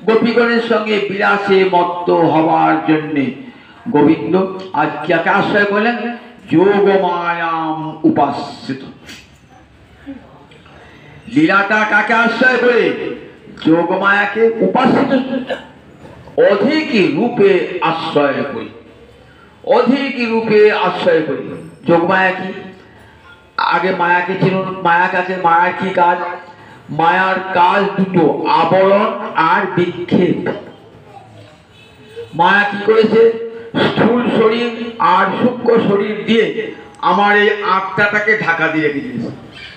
S1: গোপীগণের সঙ্গে বিলাসে মত্ত হওয়ার জন্যে গোবিন্দ আজ কাকে আশ্রয় করলেন? যোগমায়াম উপাসিত। লীলাটা কাকে আশ্রয় করে? যোগমায়াকে উপাসিত অধিক রূপে আশ্রয় করি, অধিক রূপে আশ্রয় করি। যোগমায়া কি? আগে মায়াকে চিনুন। মায়া কাছে, মায়ার কি কাজ? মায়ার কাজ দুটো, আবরণ আর বিক্ষেপ। মায়া কি করেছে? স্থূল শরীর আর সূক্ষ্ম শরীর দিয়ে আমার এই আত্মাটাকে ঢাকা দিয়ে রেখে দিয়েছে।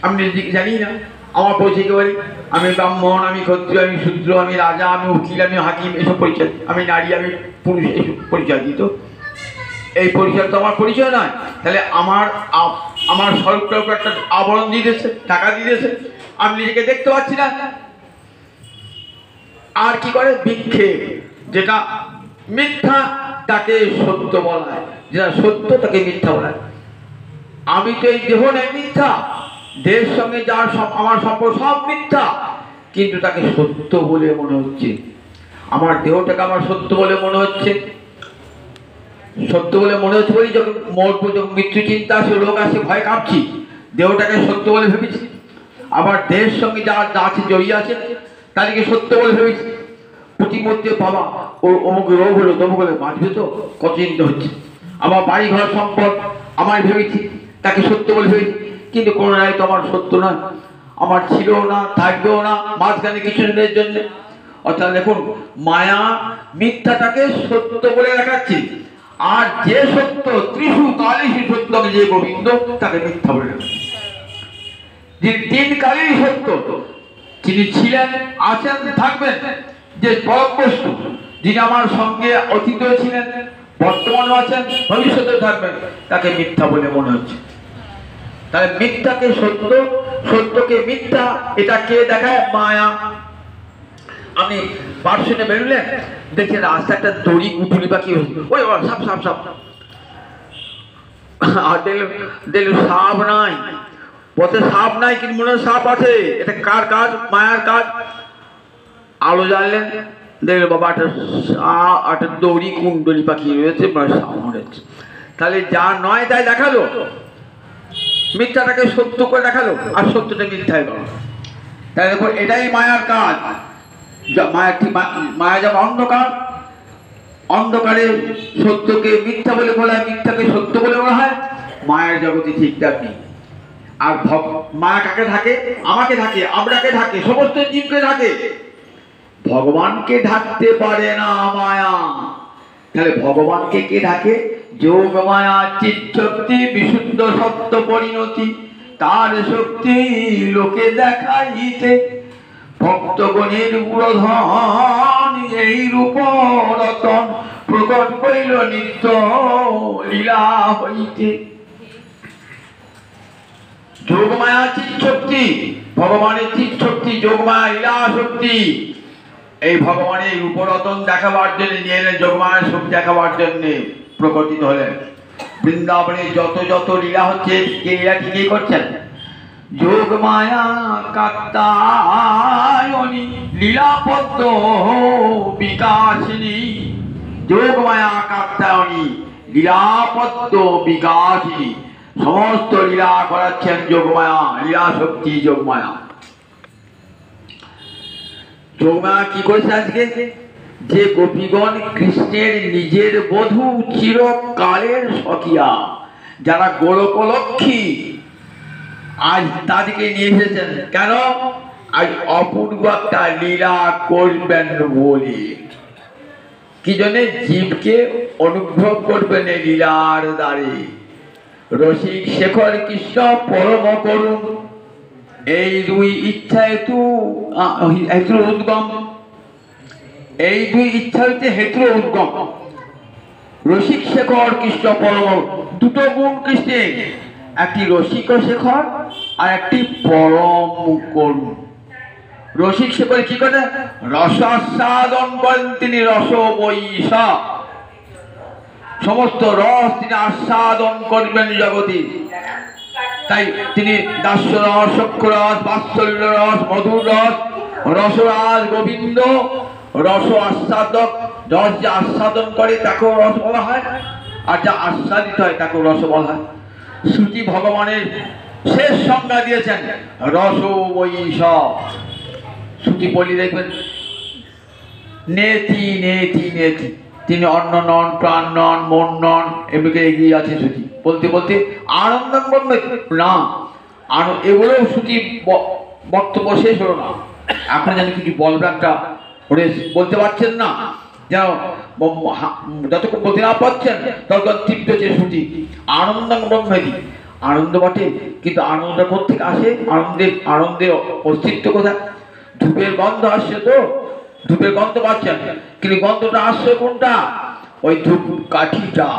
S1: আমি জানি না আমার পরিচয় কি বলি? আমি ব্রাহ্মণ, আমি ক্ষত্রিয়, আমি শূদ্র, আমি রাজা, আমি উকিল, আমি হাকিম, এসব পরিচয়। আমি নারী, আমি পুরুষ, এসব পরিচয় দিত। এই পরিচয় তো আমার পরিচয় নয়। তাহলে আমার স্বরূপটার উপর একটা আবরণ দিয়ে দিয়েছে, ঢাকা দিয়ে দিয়েছে, আমি নিজেকে দেখতে পাচ্ছি না। আর কি করে? বিক্ষেপ। যেটা মিথ্যা তাকে সত্য বলা হয়, যেটা সত্য তাকে মিথ্যা বলা হয়। আমি তো এই দেহ নেই মিথ্যা, দেহের সঙ্গে যার আমার সম্পর্ক সব মিথ্যা, কিন্তু তাকে সত্য বলে মনে হচ্ছে। আমার দেহটাকে আমার সত্য বলে মনে হচ্ছে, সত্য বলে মনে হচ্ছে বলি যখন মরবো, যখন মৃত্যু চিন্তা আসে, রোগ আসে, ভয় কাঁপছি, দেহটাকে সত্য বলে ভেবেছি। আবার দেহের সঙ্গে যা আছে জড়িয়ে আছে তাদেরকে সত্য বলে ভেবেছি। প্রতিমধ্যে বাবা ওর অমুক রোগ হলো, তমুক হলে বাঁচবে তো, কত চিন্তা হচ্ছে। আবার বাড়ি ঘর সম্পদ আমার ভেবেছি, তাকে সত্য বলে ভেবেছি, কিন্তু কোনো নাই তো আমার সত্য নয়, আমার ছিলও না, থাকবেও না, মাঝখানে কিছু দিনের জন্য। অর্থাৎ দেখুন, মায়া মিথ্যাটাকে সত্য বলে দেখাচ্ছে, আর যে সত্য ত্রিশু কালেশু সত্য, যে গোবিন্দ, তাকে মিথ্যা বলে দেখাচ্ছে। যে তিন কালেই সত্য, তিনি ছিলেন, আছেন, থাকবেন, যে পরম বস্তু, যিনি আমার সঙ্গে অতীতেও ছিলেন, বর্তমানেও আছেন, ভবিষ্যতেও থাকবেন, তাকে মিথ্যা বলে মনে হচ্ছে। তাহলে মিথ্যাকে সত্য, সত্যকে মিথ্যা, এটা কে দেখায়? মায়া। আপনি পার্শ্বনে বেরোলেন, দেখছেন রাস্তা একটা দড়ি গুটুলি পাখি, ওই সাপ সাপ সাপ, আর দেখলেন সাপ নাই, পথে সাপ নাই, কিন্তু মনে হয় সাপ আছে। এটা কার কাজ? মায়ার কাজ। আলো জ্বাললেন, দেখলেন বাবা একটা দড়ি কুণ্ডলি পাখি রয়েছে, সাপ মরেছে। তাহলে যা নয় তাই দেখালো, মিথ্যাটাকে সত্য করে দেখালো, আর সত্যটা মিথ্যায় গেল। তাই দেখো, এটাই মায়ার কাজ। মায়া যেমন অন্ধকার, অন্ধকারে সত্যকে মিথ্যা বলে বলা হয়, মিথ্যাকে সত্য বলে বলা হয়। মায়ের জগতে ঠিক তেমনি। আর মায়া কাকে থাকে? আমাকে থাকে, আমরাকে থাকে, সমস্ত জীবকে থাকে। ভগবানকে ঢাকতে পারে না মায়া। তাহলে ভগবানকে কে ঢাকে? যোগ মায়া চিৎ শক্তি বিশুদ্ধ সত্য পরিণতি, তার শক্তি লোকে দেখাইতে, ভক্তগণের পুরোধন এই রূপ রতন, প্রকট করিল নিত্য লীলা হইতে। যোগমায়া চিৎ শক্তি, ভগবানের চিৎ শক্তি, যোগমায়া লীলা শক্তি। এই ভগবানের রূপরতন দেখাবার জন্য নিয়ে এলেন, যোগমায়া শক্তি দেখাবার জন্য প্রকটিত হলেন। বৃন্দাবনে যত যত লীলা হচ্ছে, এই লীলা কি করছেন? যোগমায়া কাত্তায়নী লীলা পদ্ম বিকাশিনী, যোগমায়া কাত্তায়নী লীলা পদ্ম বিকাশিনী, সমস্ত লীলা করাচ্ছেন যোগমায়া, লীলা শক্তি যোগমায়া। যোগমায়া কি করেছে আজকে? যে গোপীগণ কৃষ্ণের নিজের বধূ, চিরকালের সখিয়া, যারা গোলকলক্ষ্মী, আজ তাদেরকে নিয়ে এসেছেন। কেন? আজ অপূর্ব একটা লীলা করবেন বলে। কি জন্যে? জীবকে অনুভব করবেন এই লীলার দ্বারে। রসিক শেখর কৃষ্ণ পরম করুণ, এই দুই ইচ্ছা হেতু উদ্গম, এই দুই ইচ্ছা হইতে হেতু উদ্গম। রসিক শেখর কৃষ্ণ পরম, দুটো গুণ কৃষ্ণের, একটি রসিক শেখর আর একটি পরম করুণ। রসিক শেখর কি করে? রস আস্বাদন করেন তিনি, রস বৈশা, সমস্ত রস তিনি আস্বাদন করবেন জগতে। তাই তিনি দাস্য রস, সখ্য রস, বাৎসল্য রস, মধুর রস, রসরাজ গোবিন্দ, রস আস্বাদক। রস যে আস্বাদন করে তাকেও রস বলা হয়, আর যা আস্বাদিত হয় তাকেও রস বলা হয়। শ্রুতি ভগবানের শেষ সংজ্ঞা দিয়েছেন রস বৈশ। শ্রুতি বলি দেখবেন, নেতি নেতি নেতি, তিনি অন্ন নন, প্রাণ নন, মন নন, এমনিকে এগিয়ে আছে শ্রুতি বলতে বলতে। আনন্দ না, এগুলো শ্রুতি বক্তব্য শেষ হলো না। এখন যেন কিছু বলবেনটা বলতে পারছেন না, যেন যতক্ষণ বলতে না পারছেন ততক্ষণ তৃপ্ত হচ্ছে শ্রুতি। আনন্দ ব্রহ্মেদি, আনন্দ বটে, কিন্তু আনন্দ কোথেকে আসে? আনন্দের অস্তিত্ব কোথায়? ধূপের গন্ধ আসছে তো, ধূপের গন্ধ পাচ্ছেন, কিন্তু গন্ধটা আসছে কোনটা? ওই ধূপ কাঠিটা,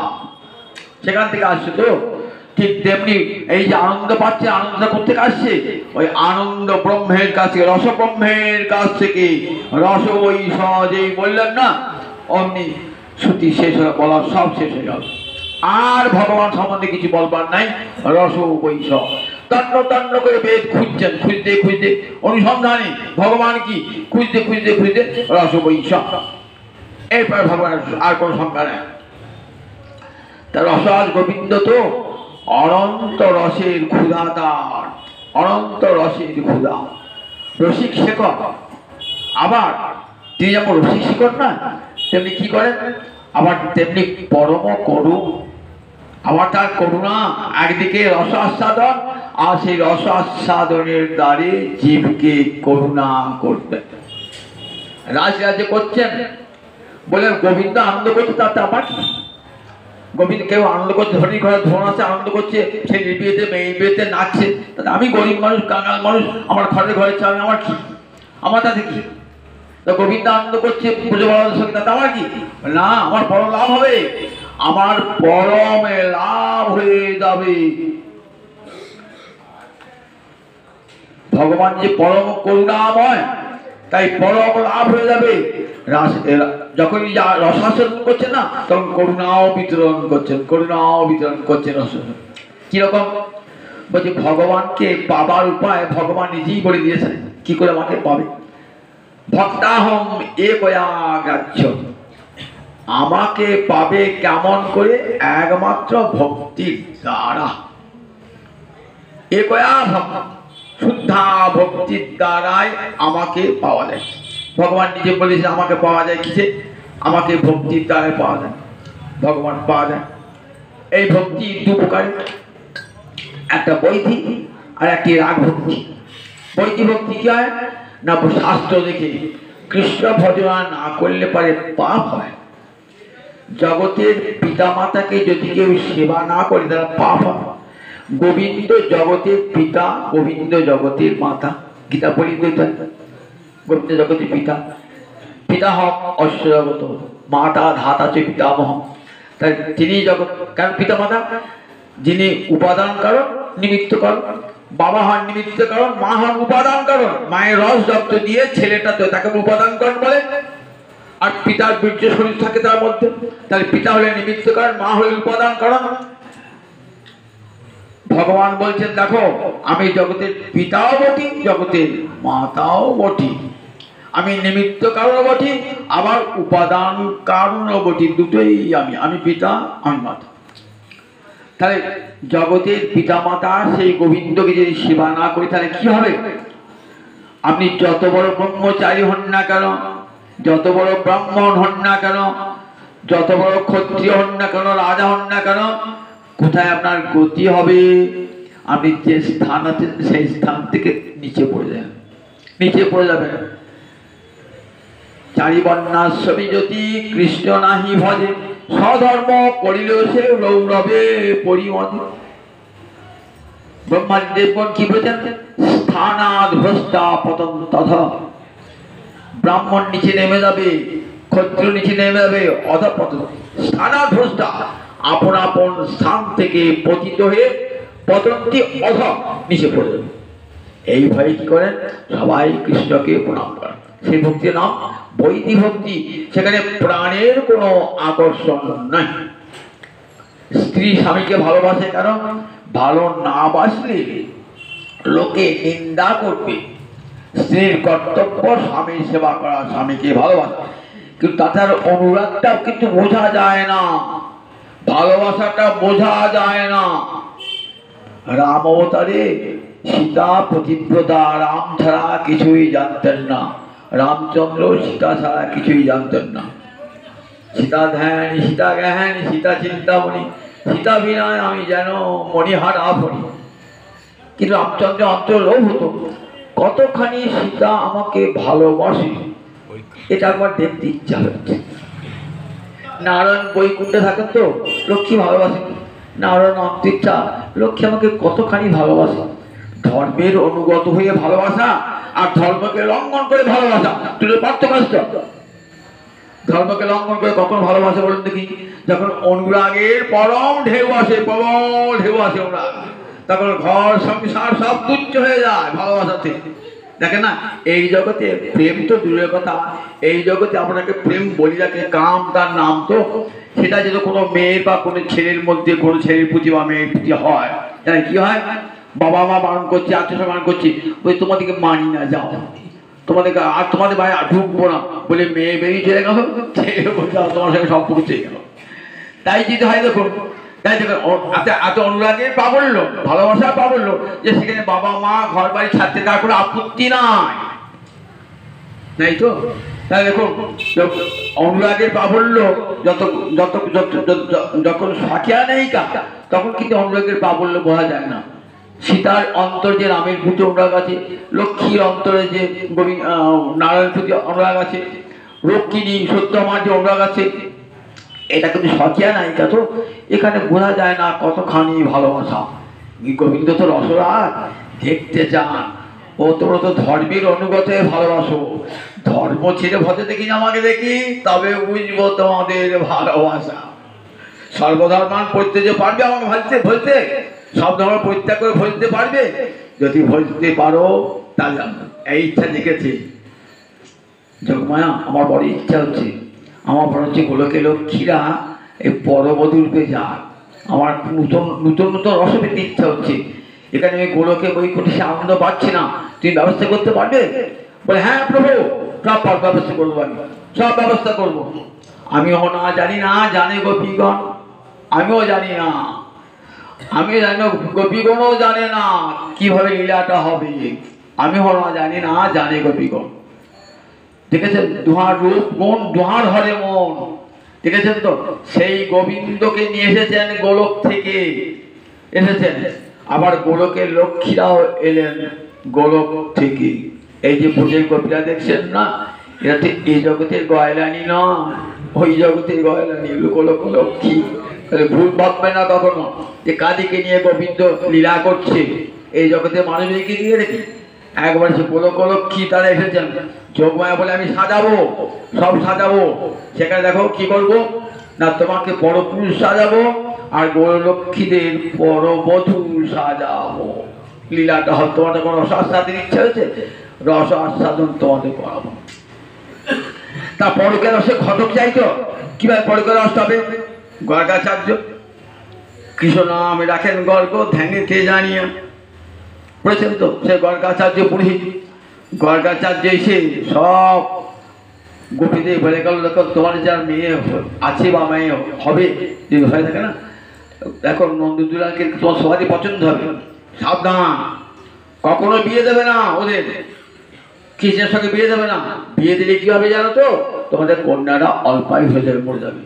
S1: সেখান থেকে আসছে তো। ঠিক তেমনি এই যে আনন্দ পাচ্ছে, আনন্দটা কোথেকে আসছে? ওই আনন্দ ব্রহ্মের কাছে, রস ব্রহ্মের কাছ থেকে। রস ওই সহজেই বললেন না, অমনি শ্রুতি শেষ হয়ে বলার সব শেষ হয়ে গেল। আর ভগবান সম্বন্ধে কিছু বলবার নাই, রস বৈশ। তন্ন তন্ন করে বেদ খুঁজছেন, খুঁজতে খুঁজতে অনুসন্ধানে ভগবান কি খুঁজতে খুঁজতে খুঁজতে রসবৈষ। এরপর ভগবান আর কোনো সংজ্ঞা নেই। তার রসরাজ গোবিন্দ তো অনন্ত রসের ক্ষুধা, তার অনন্ত রসের ক্ষুধা, রসিক শেখর। আবার তিনি যেমন রসিক শেখর না, তেমনি কি করেন, আবার তেমনি পরম করুণ। আবার তার করুণা একদিকে রস আস্বাদন, আর সেই রস আস্বাদনের দ্বারে জীবকে করুণা করবেন। রাজরাজ্য করছেন বলে গোবিন্দ আনন্দ করছে, তাতে আমার কি? গোবিন্দ কেউ আনন্দ করছে, ধনী ঘরে ধন আছে আনন্দ করছে, ছেলে বিয়েতে মেয়ে বিয়েতে নাচছে, তাতে আমি গরিব মানুষ কাঙাল মানুষ, আমার ঘরে ঘরে চাই, আমার কি? আমার তাতে কি? তো গোবিন্দ আনন্দ করছে পুজো বড়দের সঙ্গে, তাতে আমার কি? না, আমার বড় লাভ হবে, আমার পরমে লাভ হয়ে যাবে। ভগবান যে পরম করুণাময়, তাই পরম লাভ হয়ে যাবে। যখন রসাস্বাদন করছেন না, তখন করুণাও বিতরণ করছেন, করুণাও বিতরণ করছেন রসাস্বাদন। কিরকম বলছে, ভগবানকে পাবার উপায় ভগবান নিজেই বলে দিয়েছেন কি করে আমাকে পাবে। ভক্তাহম একয়া গ্রাহ্য, আমাকে পাবে কেমন করে? একমাত্র ভক্তির দ্বারা। একয়া ভক্ত, শুদ্ধা ভক্তির দ্বারাই আমাকে পাওয়া যায়। ভগবান নিজে বলেছে আমাকে পাওয়া যায় কিসে? আমাকে ভক্তির দ্বারাই পাওয়া যায়, ভগবান পাওয়া যায়। এই ভক্তি দু প্রকার, একটা বৈধি আর একটি রাগ ভক্তি। বৈধি ভক্তি কি হয় না, শাস্ত্র দেখে কৃষ্ণ ভজনা না করলে পারে পাপ হয়। জগতের পিতা মাতাকে যদি কেউ সেবা না করে তারা পাপ হয়। গোবিন্দ জগতের পিতা, গোবিন্দ জগতের মাতা, গীতা বলি গোবিন্দ জগতের পিতা। পিতা হক অশ্ব জগত, মাতা ধাতা চ পিতামহ। তাই তিনি জগৎ, কারণ পিতা মাতা যিনি উপাদান কারণ নিমিত্ত কারণ। বাবা হন নিমিত্ত কারণ, মা হন উপাদান কারণ। মায়ের রস রক্ত দিয়ে ছেলেটা তো তাকে উপাদান কারণ বলে, আর পিতার বীর্য শরীর থাকে তার মধ্যে, তাহলে পিতা হলে নিমিত্ত কারণ, মা হলে উপাদান কারণ। ভগবান বলছেন দেখো, আমি জগতের পিতাও বটি, জগতের মাতাও বটি, আমি নিমিত্ত কারণ বটি, আবার উপাদান কারণও বটি, দুটোই আমি। আমি পিতা, আমি মাতা। তাহলে জগতের পিতা মাতা সেই গোবিন্দকে যদি সেবা না করি তাহলে কি হবে? আপনি যত বড় ব্রহ্মচারী হন না কেন, যত বড় ব্রাহ্মণ হন না কেন, যত বড় ক্ষত্রিয় হন না কেন, রাজা হন না কেন, কোথায় আপনার গতি হবে? আপনি যে স্থান আছেন সেই স্থান থেকে নিচে পড়ে যাবেন, নিচে পড়ে যাবেন। চারি বর্ণাশ্রমী যদি কৃষ্ণ নাহি ভজে, স্বধর্ম করিলেও সে রৌরবে পরিমদে। ব্রহ্মাজি দেবগণ কি বলেছেন? স্থানাদ ভ্রষ্টা পতন তথা। ব্রাহ্মণ নিচে নেমে যাবে, ক্ষত্রিয় নিচে নেমে যাবে, অধঃপতন। স্থানাদ ভ্রষ্টা, আপন আপন স্থান থেকে পতিত হয়ে পতনটি অধ নিচে পড়ে যাবে। এই ভয়ে কি করেন? সবাই কৃষ্ণকে প্রণাম করেন। সেই ভক্তির নাম বৈধি ভক্তি। সেখানে প্রাণের কোনো আকর্ষণ নাই। স্ত্রী স্বামীকে ভালোবাসে কেন? ভালো না বাসলে লোকে নিন্দা করবে। স্ত্রীর কর্তব্য স্বামীর সেবা করা, স্বামীকে ভালোবাসা, কিন্তু তার অনুরাগটা কিন্তু বোঝা যায় না, ভালোবাসাটা বোঝা যায় না। রাম অবতারে সীতা পতিব্রতা, রাম ছাড়া কিছুই জানতেন না। রামচন্দ্র সীতা ছাড়া কিছুই জানতেন না। সীতা ধ্যান, সীতা জ্ঞান, সীতা চিন্তামণি, সীতা বিনায় আমি যেন মণিহারা ফণি। কিন্তু রামচন্দ্র অন্তর লোভ হতো, কতখানি সীতা আমাকে ভালোবাসে এটা একবার দেখতে ইচ্ছা হচ্ছে। নারায়ণ বৈকুণ্ঠে থাকেন তো, লক্ষ্মী ভালোবাসে। নারায়ণ অন্তরিচ্ছা, লক্ষ্মী আমাকে কতখানি ভালোবাসে। ধর্মের অনুগত হয়ে ভালোবাসা আর ধর্মকে লঙ্ঘন করে ভালোবাসা দুটো পার্থক্য। ধর্মকে লঙ্ঘন করে কখন ভালোবাসা বলুন দেখি? যখন অনুরাগের পরম ঢেউ আসে, প্রবল ঢেউ আসে অনুরাগ, তখন ঘর সংসার সব তুচ্ছ হয়ে যায় ভালোবাসাতে। দেখেন না, এই জগতে প্রেম তো দূরের কথা, এই জগতে আপনাকে প্রেম বলি রাখে, কাম তার নাম তো। সেটা যদি কোনো মেয়ের বা কোনো ছেলের মধ্যে কোনো ছেলের প্রতি বা মেয়ের প্রতি হয়, তাহলে কি হয়? বাবা মা বারণ করছে, আত্মীয় বারণ করছে, বলে তোমাদেরকে মানি না, যাও তোমাদেরকে, আর তোমাদের ভাই আর ঢুকবো না বলে মেয়ে বেরিয়ে চলে গেল, ছেলে বলছে তোমার সঙ্গে সম্পর্ক চেয়ে গেল। তাই যেতে হয় দেখুন, তাই দেখুন এত অনুরাগের প্রাবল্য, ভালোবাসার প্রাবল্য যে সেখানে বাবা মা ঘর বাড়ি ছাড়তে তার কোনো আপত্তি নাই, তাই তো। তাই দেখুন অনুরাগের প্রাবল্য যত যত যখন সাকিয়া নেই তখন কিন্তু অনুরাগের প্রাবল্য বোঝা যায় না। সীতার অন্তর যে রামের প্রতি অনুরাগ আছে, লক্ষ্মীর অন্তরে যে নারায়ণের প্রতি অনুরাগ আছে, রক্ষিণী সত্যমার যে অনুরাগ আছে, এটা কিন্তু সখিয়া নায়িকা, তো এখানে বোঝা যায় না কতখানি ভালোবাসা। গোবিন্দ তো রসরাজ, দেখতে চান ও তোমরা তো ধর্মের অনুগত হয়ে ভালোবাসো, ধর্ম ছেড়ে ভজে দেখি না আমাকে দেখি, তবে বুঝবো তোমাদের ভালোবাসা। সর্বধর্মান পরিত্যাজ্য পারবে আমাকে ভজতে, সব ধর্ম পরিত্যাগ করে ভজতে পারবে? যদি ভজতে পারো তাহলে এই ইচ্ছা দেখেছে যোগমায়া, আমার বড় ইচ্ছা হচ্ছে, আমার বড় হচ্ছে গোলকে লক্ষ্মীরা এই পরবধূ রূপে যাক, আমার নূতন নূতন নূতন রস পেতে ইচ্ছা হচ্ছে, এখানে আমি গোলকে বই করতে সে আনন্দ পাচ্ছি না, তুমি ব্যবস্থা করতে পারবে? বলে হ্যাঁ প্রভু, সব ব্যবস্থা করবো, আমি সব ব্যবস্থা করবো। আমিও না জানি না, জানে গোপীগণ, আমিও জানি না, আমি জানি না, গোপীগণও জানে না কিভাবে লীলাটা হবে, আমিও না জানি না, জানে গোপীগণ। দেখেছেন দুহার রূপ মন, দুহার হরে মন, দেখেছেন তো, সেই গোবিন্দকে নিয়ে এসেছেন গোলক থেকে, এসেছেন আবার গোলকের লক্ষ্মীরাও এলেন গোলক থেকে। এই যে পুজোর গোপীরা দেখছেন না, এরা তো এই জগতের গয়লানি নয়, ওই জগতের গয়লানি, গোলক লক্ষ্মী। ভুল ভাববে না কখনো যে কাদিকে নিয়ে গোবিন্দ লীলা করছে, এই জগতে মানুষকে দিয়ে রেখে একবার সে গোলক লক্ষ্মী তারা এসেছেন। যোগমায়া বলে আমি সাজাবো, সব সাজাবো, সেখানে দেখো কি করবো না, তোমাকে পরপুরুষ সাজাবো আর গোলক্ষীদের পরবধূ সাজাবো। লীলাটা হবে, তোমাদের কোনো রস আস্বাদের ইচ্ছা হয়েছে, রস আস্বাদন তোমাদের করাবো। তা পরকে রসে ঘটক চাই তো, কিভাবে পরকে রস হবে? গর্গাচার্য কৃষ্ণ নাম রাখেন গর্গ ধ্যানেতে জানিয়া, বলেছেন তো, সে গর্গাচার্য পুরোহিত, গর্গাচার্য এসে সব গোপীদের বলে গেল, দেখো তোমার যার মেয়ে আছে বা মেয়ে হবে যদি হয়ে থাকে না, দেখো নন্দদুলালকে তোমার সবারই পছন্দ হবে, সাবধান, কখনো বিয়ে দেবে না ওদের, কৃষ্ণের সঙ্গে বিয়ে দেবে না, বিয়ে দিলে কি হবে জানো তো, তোমাদের কন্যারা অল্পাই হয়ে যাবে, মরে যাবে।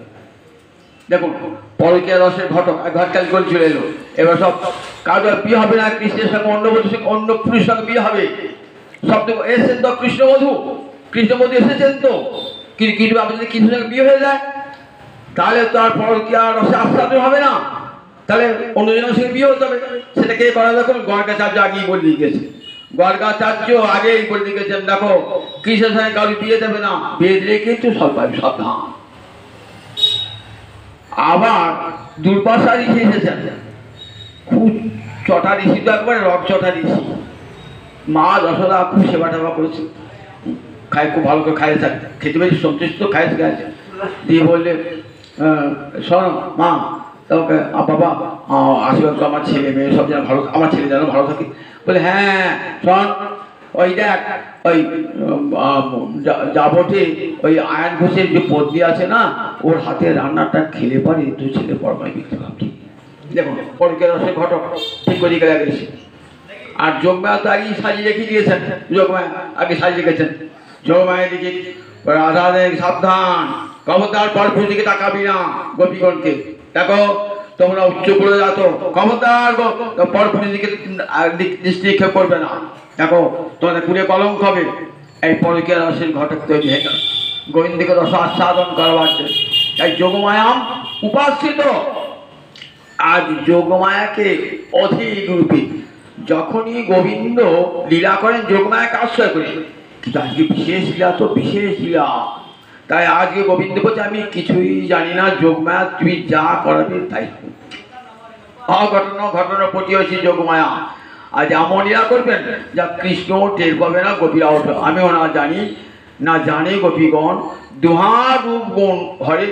S1: দেখুন পরকীয়া রসের ঘটক ঘটকাল করে চলে এলো, এবার সব কারোর বিয়ে হবে না, কৃষ্ণের সঙ্গে অন্য বধূর সঙ্গে অন্য পুরুষের সঙ্গে বিয়ে হবে। সব এসেছেন তো কৃষ্ণবধূ, কৃষ্ণবধূ এসেছেন তো, কিন্তু আপনাদের কৃষ্ণের সঙ্গে বিয়ে হয়ে যায় তাহলে তো আর পরকীয়া রসে আস্বাদন হবে না, তাহলে অন্যজনের সঙ্গে বিয়ে হতে হবে। সেটা কে করা? দেখুন গর্গাচার্য আগেই বলে দিয়ে গেছে, গর্গাচার্য আগেই বলে দিয়ে গেছেন, দেখো কৃষ্ণের সঙ্গে কারোর বিয়ে দেবে না, বিয়ে দিলে কিন্তু সব পাবে, সাবধান। আবার দুর্বাসা ঋষি এসেছেন, খুব চটা ঋষি, তো একবারে রক চটা ঋষি, মা যশোদা খুব সেবা টেবা করেছে, খায় খুব ভালো করে খাইয়ে থাকে, খেতে পেরেছি সন্তুষ্ট, খাইয়েছে খাইয়েছে, দিয়ে বললে শোনো মা, তোমাকে বাবা আশীর্বাদ আমার ছেলে মেয়ে সব যেন ভালো, আমার ছেলে যেন ভালো থাকে। বলে হ্যাঁ শোন, ওই দেখ ওই যাবটে ওই আয়ন ঘোষের যে পদ্মী আছে না, ওর হাতে রান্নাটা খেলে পারে তুই ছেলে পরমায় বিক্রি ভাবছি। দেখুন পরকীয়া রসের ঘটক ঠিক করে গেলে গেছে। আর যোগমায়া তো আগেই সাজিয়ে রেখে দিয়েছেন, যোগমায়া আগে সাজিয়ে রেখেছেন। যোগমায়ের দিকে রাধা দেখ সাবধান, খবরদার পরপুরুষ দিকে তাকাবি না, গোপীগণকে দেখো তোমরা উচ্চ করে যাচ্ছ, খবরদার পরপুরুষ দিকে দৃষ্টি নিক্ষেপ করবে না, দেখো তোমাদের পুরে কলঙ্ক হবে। এই পরকীয়া রসের ঘটক তৈরি হয়ে গেল গোবিন্দকে রস আস্বাদন করবার জন্য। তাই যোগমায়াম উপাসিত, আজ যোগমায়াকে অধিক রূপে যখনই গোবিন্দ লীলা করেন যোগমায়াকে আশ্রয় করে, কিন্তু আজকে বিশেষ লীলা তো বিশেষ লীলা, তাই আজকে গোবিন্দ বলছে আমি কিছুই জানি না, যোগমায়া তুমি যা করাবে তাই। অঘটনা ঘটনা প্রতি হয়েছে যোগমায়া আজ এমন লীলা করবেন যা কৃষ্ণ টের পাবে না, গোপীরাও, আমিও না জানি না জানে গোপীগণ, দুহার রূপ গুণ হরে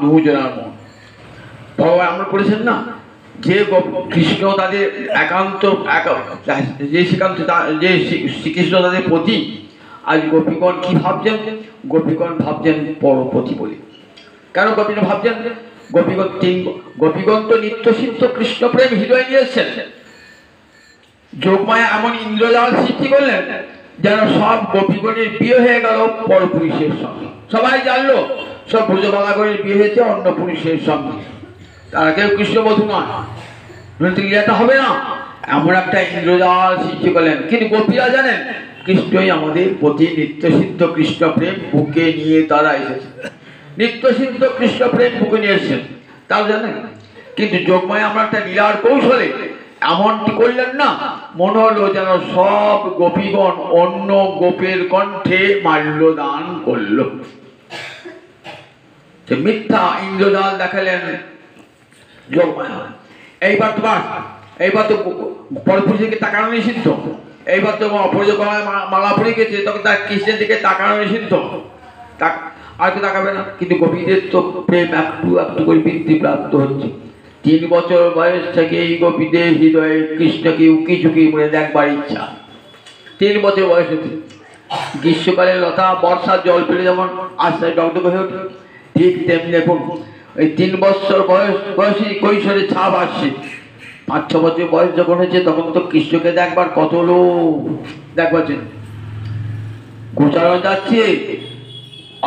S1: দুজনার মন। ভগবান আমরা করেছেন না, যে কৃষ্ণ তাদের একান্ত যে শ্রীকৃষ্ণ তাদের পতি, আজ গোপীগণ কি ভাবছেন? গোপীগণ ভাবছেন পরপতি বলে। কেন গোপীগণ ভাবছেন? গোপীগণ তো নিত্য সিদ্ধ কৃষ্ণ প্রেম হৃদয় নিয়েছেন। যোগমায়া এমন ইন্দ্রজাল সৃষ্টি করলেন যেন সব গোপীগণের বিয়ে হয়ে গেল পরপুরুষের সঙ্গে। সবাই জানলো সব ব্রজবালাগণের বিয়ে হয়েছে অন্য পুরুষের সঙ্গে, তারা কেউ কৃষ্ণবধূ নয়, এটা হবে না। এমন একটা ইন্দ্রজাল সৃষ্টি করলেন। কিন্তু গোপীরা জানেন কৃষ্ণই আমাদের প্রতি নিত্য সিদ্ধ কৃষ্ণ প্রেম বুকে নিয়ে তারা এসেছে, নিত্য সিদ্ধ কৃষ্ণ প্রেম বুকে নিয়ে এসেছেন, তাও জানেন। কিন্তু যোগমায়া আমরা একটা লীলার কৌশলে এমনটি করলেন না, মনে হলো যেন সব গোপীগণ অন্য গোপের কণ্ঠে মাল্য দান করল। মিথ্যা ইন্দ্রজাল দেখালেন যোগমায়া। এইবার তো পরপুরুষকে তাকানো নিষিদ্ধ। এইবার তো অপরাধ মালা পড়ে গেছে, তখন তার কৃষ্ণের দিকে তাকানো নিষিদ্ধ, আর তো তাকাবে না। কিন্তু গোপীদের তো প্রেম একটু একটু করে বৃদ্ধি প্রাপ্ত হচ্ছে। 3 বছর বয়স থেকে এই গোপীদের হৃদয়ে কৃষ্ণকে উকি ঝুঁকি মনে দেখবার ইচ্ছা। 3 বছর বয়স হচ্ছে। গ্রীষ্মকালে লতা বর্ষার জল পেলে যেমন আস্তে ডগডগ হয়ে ওঠে, ঠিক তেমনি দেখুন ওই 3 বছর বয়সী কৈশোরে ছাপ আসছে। 5-6 বছর বয়স যখন হয়েছে তখন তো কৃষ্ণকে দেখবার কত লোক দেখবাছেন। গোচারণ যাচ্ছে,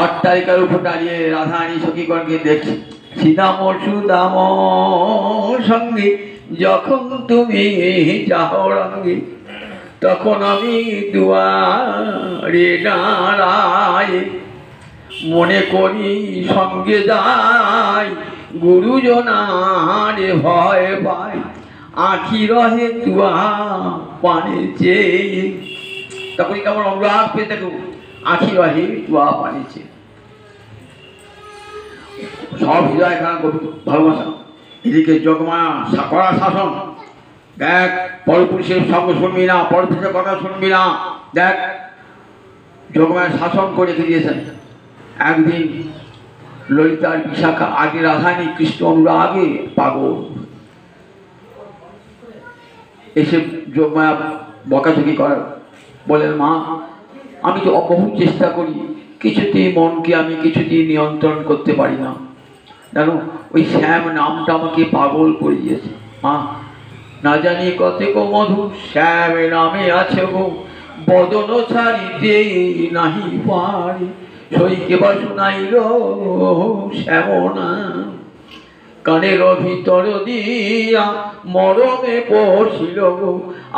S1: অট্টালিকার উপর দাঁড়িয়ে রাধারানী সখীগণকে দেখছে। সীতাম সুদাম সঙ্গে যখন তুমি যাও রঙ্গে, তখন আমি দুয়ারে দাঁড়াই, মনে করি সঙ্গে যাই, গুরুজনারে ভয় পাই, আখি রহে তুয়া পানে চেয়ে। তখনই কেমন অনুরাগ পেয়ে থাকো, আখি রহে তুয়া পানে চেয়ে। সব হৃদয় খান ভালোবাসা। এদিকে যোগমায়া কড়া শাসন। দেখ পরপুরুষের সঙ্গ শুনবি না, পরপুরুষের কথা শুনবি না। দেখ যোগমায়া শাসন করে রেখে দিয়েছেন। একদিন ললিতার বিশাখা আগে রাধারানী কৃষ্ণ অনুরাগে পাগল এসে যোগমায়া বকাঝকি করার বলেন, মা আমি তো বহু চেষ্টা করি, কিছুতেই মনকে আমি কিছুতেই নিয়ন্ত্রণ করতে পারি না। জানো ওই শ্যাম নামটা আমাকে পাগল করে দিয়েছে। মা না জানি কতক মধু শ্যাম নামে আছে গো, বদন ছাড়িতে নাহি পারি, সইকে বা শুনাইল শ্যামনা, কানের ভিতর দিয়া মরমে পড়ছিল গো,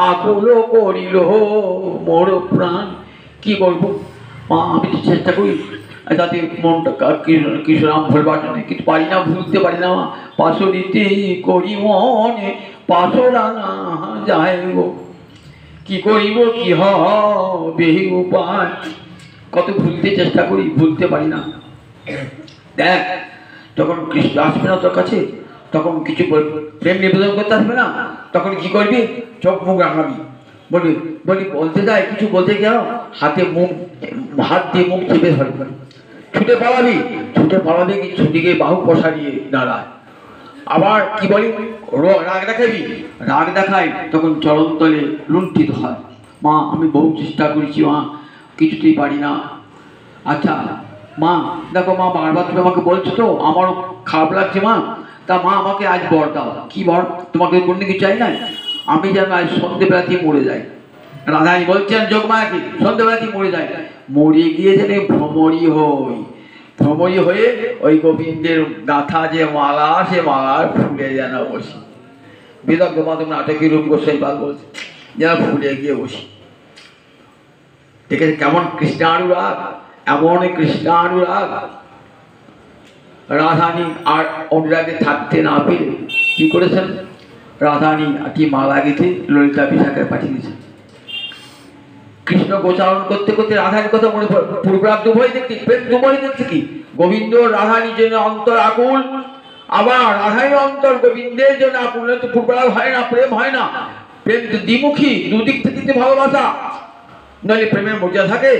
S1: আকুল করিল মোর প্রাণ। কি বলবো মা, আমি তো চেষ্টা করি যাতে মনটা কৃষ্ণরাম ভুলবার জন্য, কিন্তু পারি না, ভুলতে পারি না। পাশরিতে করি মনে পাশরানা যায় গো, কি করিব কি হবে উপায়। কত ভুলতে চেষ্টা করি, ভুলতে পারি না। দেখ যখন কৃষ্ণ আসবে না তোর কাছে, তখন কিছু প্রেম নিবেদন করতে আসবে না, তখন কি করবি? চোখ মুখ রাঙাবি, বলবি বলতে যায় কিছু বলতে গেল হাত দিয়ে মুখ চেপে ধরবে, ছুটে পালাবি কি ছুটিকে বাহু পশারিয়ে দাঁড়ায়। আবার কি বলি রাগ দেখাবি, রাগ দেখায় তখন চরণ তলে লুণ্ঠিত হয়। মা আমি বহু চেষ্টা করেছি মা, কিছুতেই পারি না। আচ্ছা মা দেখো মা, বারবার তুমি আমাকে বলছো তো আমারও খারাপ লাগছে মা, তা মা আমাকে আজ বর দাও। কি বর? তোমাকে কোনো কিছু চাই না, আমি যেন আজ সন্ধ্যেবেলাতেই মরে যাই। রাধাই বলছেন যোগমায়াকে, সন্ধ্যেবেলাতেই মরে যায়। মরে গিয়ে যেন ভ্রমরী হয়ে ওই গোবিন্দের গাঁথা যে মালা, সে মালার ফুলে যেন বসি। বিদগ্ধ মাধব নাটকের রূপ গোসাই পাল বলছে যেন ফুলে গিয়ে বসি। দেখেছে কেমন কৃষ্ণানুরাগ, এমন কৃষ্ণানুরাগ। রাধারানী আর অনুরাগে থাকতে না পেরে কি করেছেন, রাধারানী একটি মালা গেঁথে ললিতা বিশাখায় পাঠিয়ে দিয়েছেন। কৃষ্ণ গোচারণ করতে করতে রাধারানীর কথা মনে পড়ে, পূর্বরাগ দুভয় দেখতে প্রেম দুভয় দেখতে কি গোবিন্দ রাধারানীর জন্য অন্তর আকুল, আবার রাধাই অন্তর গোবিন্দের জন্য আকুল। তো পূর্বরাগ হয় না, প্রেম হয় না। প্রেম তো দ্বিমুখী, দুদিক থেকে ভালোবাসা, নইলে প্রেমের মজা থাকে।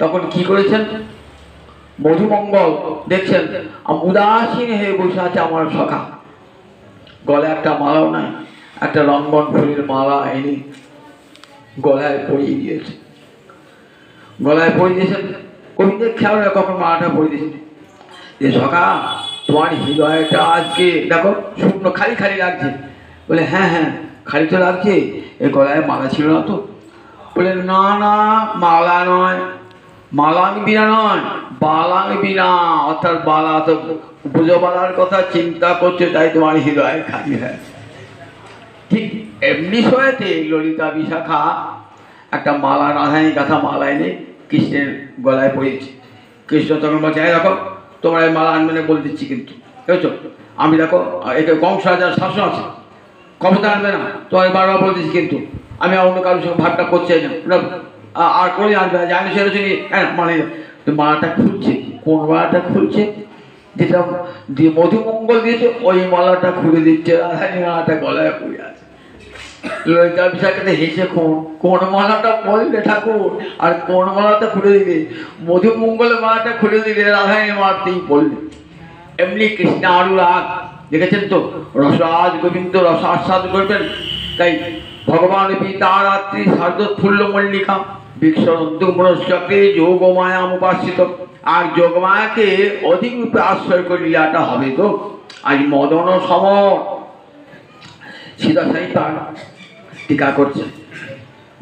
S1: তখন কি করেছেন, মধুমঙ্গল দেখছেন উদাসীন হয়ে বসে আছে আমার সখা, গলায় একটা মালাও নাই, একটা রঙ্গন ফুলের মালা এনে গলায় পরিয়ে দিয়েছে। গলায় পরিয়ে দিয়েছেন, কবিদের খেয়াল হয় কখন মালাটা পরিয়ে দিয়েছেন। যে সখা, তোমার হৃদয়টা আজকে দেখো শূন্য, খালি খালি লাগছে। বলে হ্যাঁ হ্যাঁ খালি তো লাগছে, এ গলায় মালা ছিল না তো? বলে না না, মালা নয়, মালাং বিনা নয়, বালাং বিনা, অর্থাৎ বালা তো পুজো বালার কথা চিন্তা করছে, তাই তোমার হৃদয় খালি হয়েছে। ঠিক এমনি সময়তে ললিতা বিশাখা একটা মালা, রাধানী গাথা মালা এনে কৃষ্ণের গলায় পড়েছে। কৃষ্ণ তখন বলছে, এই দেখো তোমার এই মালা আনবে না বলে দিচ্ছি, কিন্তু বুঝছো আমি দেখো একে কংস রাজার শাসন আছে, ক্ষমতা আনবে না, তোমার বারবার বলে দিচ্ছি, কিন্তু আমি অন্য কারোর সঙ্গে ভাবটা করছি না, আর করে আনবে না, জানি সেটা চিনি। হ্যাঁ মানে মালাটা খুলছে, কোন মালাটা খুলছে? যেটা দিয়ে মধুমঙ্গল দিয়েছে ওই মালাটা খুলে দিচ্ছে, রাধানী মালাটা গলায় পড়ে আছে। ললিতা বিশাখাতে হেসে কোন মালাটা বললে ঠাকুর, আর কোন মালাটা খুলে দিলে? মধুমঙ্গলের মালাটা খুলে দিলে, রাধানী মালাতেই বললে। এমনি কৃষ্ণ আরু রাগ দেখেছেন তো, রসাজ গোবিন্দ রসাস্বাদ করবেন, তাই ভগবান পিতা রাত্রি সার্ধোৎফুল্ল মল্লিকা বিক্ষরন্তু মনস্যকে যোগমায়া উপাসিত। আর যোগমায়াকে অধিক রূপে আশ্রয় করে লীলাটা হবে তো। আজ মদন সমর সীতা সাই তার টিকা করছে।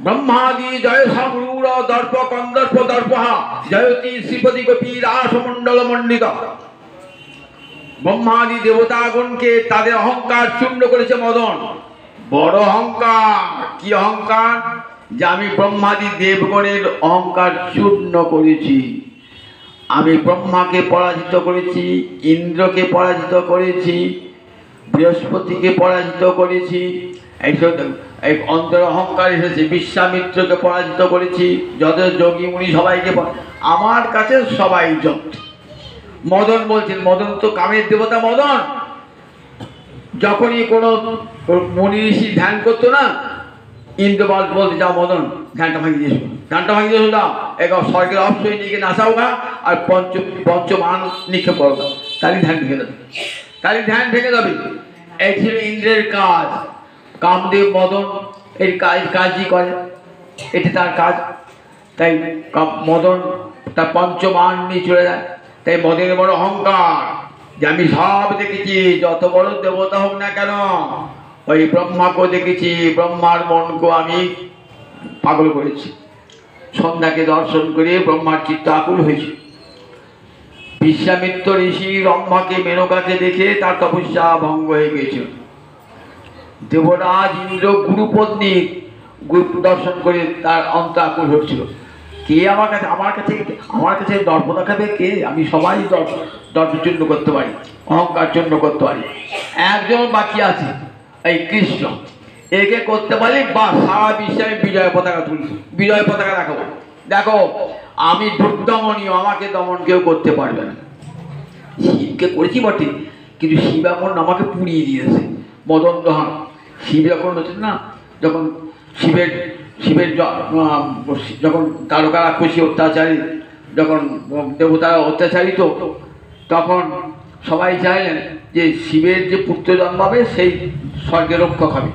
S1: ব্রহ্মাদি জয় সামরূঢ় দর্প কন্দর্প দর্পহা জয়তী শ্রীপতি গোপী রাসমণ্ডল মণ্ডিত। ব্রহ্মাদি দেবতাগণকে তাদের অহংকার চূর্ণ করেছে মদন। বড় অহংকার, কি অহংকার? যে আমি ব্রহ্মাদি দেবগণের অহংকার চূর্ণ করেছি, আমি ব্রহ্মাকে পরাজিত করেছি, ইন্দ্রকে পরাজিত করেছি, বৃহস্পতিকে পরাজিত করেছি, এইসব এই অন্তর অহংকার এসেছে, বিশ্বামিত্রকে পরাজিত করেছি, যত যোগী মুনি সবাইকে, আমার কাছে সবাই যত। মদন বলছেন, মদন তো কামের দেবতা মদন। যখনই কোনো মুনি ঋষি ধ্যান করতো না, ইন্দ্র বলতে যাও মদন ধ্যানটা ভাঙিয়ে দিয়েছো, ধ্যানটা ভাঙিয়ে দিয়েছো, দাও এবার স্বর্গের অপসই নিয়ে নাচাও গা, আর পঞ্চমান নিক্ষেপ করো, তাহলে ধ্যান ভেঙে দেবে, তাহলে ধ্যান ভেঙে যাবে। এই ছিল ইন্দ্রের কাজ। কামদেব মদন এর কাজই করে, এটি তার কাজ। তাই মদন তার পঞ্চমান নিয়ে চলে যায়। তাই মদের বড় অহংকার যে আমি সব দেখেছি, যত বড় দেবতা হোক না কেন, ওই ব্রহ্মাকেও দেখেছি, ব্রহ্মার মনকে আমি পাগল করেছি। সন্ধ্যাকে দর্শন করে ব্রহ্মার চিত্ত আকুল হয়েছে। বিশ্বামিত্র ঋষি ব্রহ্মাকে মেনকাকে দেখে তার তপস্যা ভঙ্গ হয়ে গিয়েছিল। দেবরাজ ইন্দ্র গুরুপত্নী দর্শন করে তার অন্তর আকুল হচ্ছিল। কে আমার কাছে দর্প দেখাবে কে? আমি সবাই দর্প চূর্ণ করতে পারি, অহংকার চূর্ণ করতে পারি। একজন বাকি আছে, এই কৃষ্ণ। একে করতে পারি বা সারা বিশ্বে আমি বিজয় পতাকা তুলছি, বিজয় পতাকা দেখাবো, দেখো আমি দুর্দমনীয়, আমাকে দমন কেউ করতে পারবে না। শিবকে করেছি বটে, কিন্তু শিব এখন আমাকে পুড়িয়ে দিয়েছে। মদন দহন শিব যখন হচ্ছেন না, যখন শিবের যখন তারকা রাক্ষসী অত্যাচারী, যখন দেবতারা অত্যাচারিত, তখন সবাই চাইলেন যে শিবের যে পুত্র জন্মাবে সেই স্বর্গের রক্ষক হবে।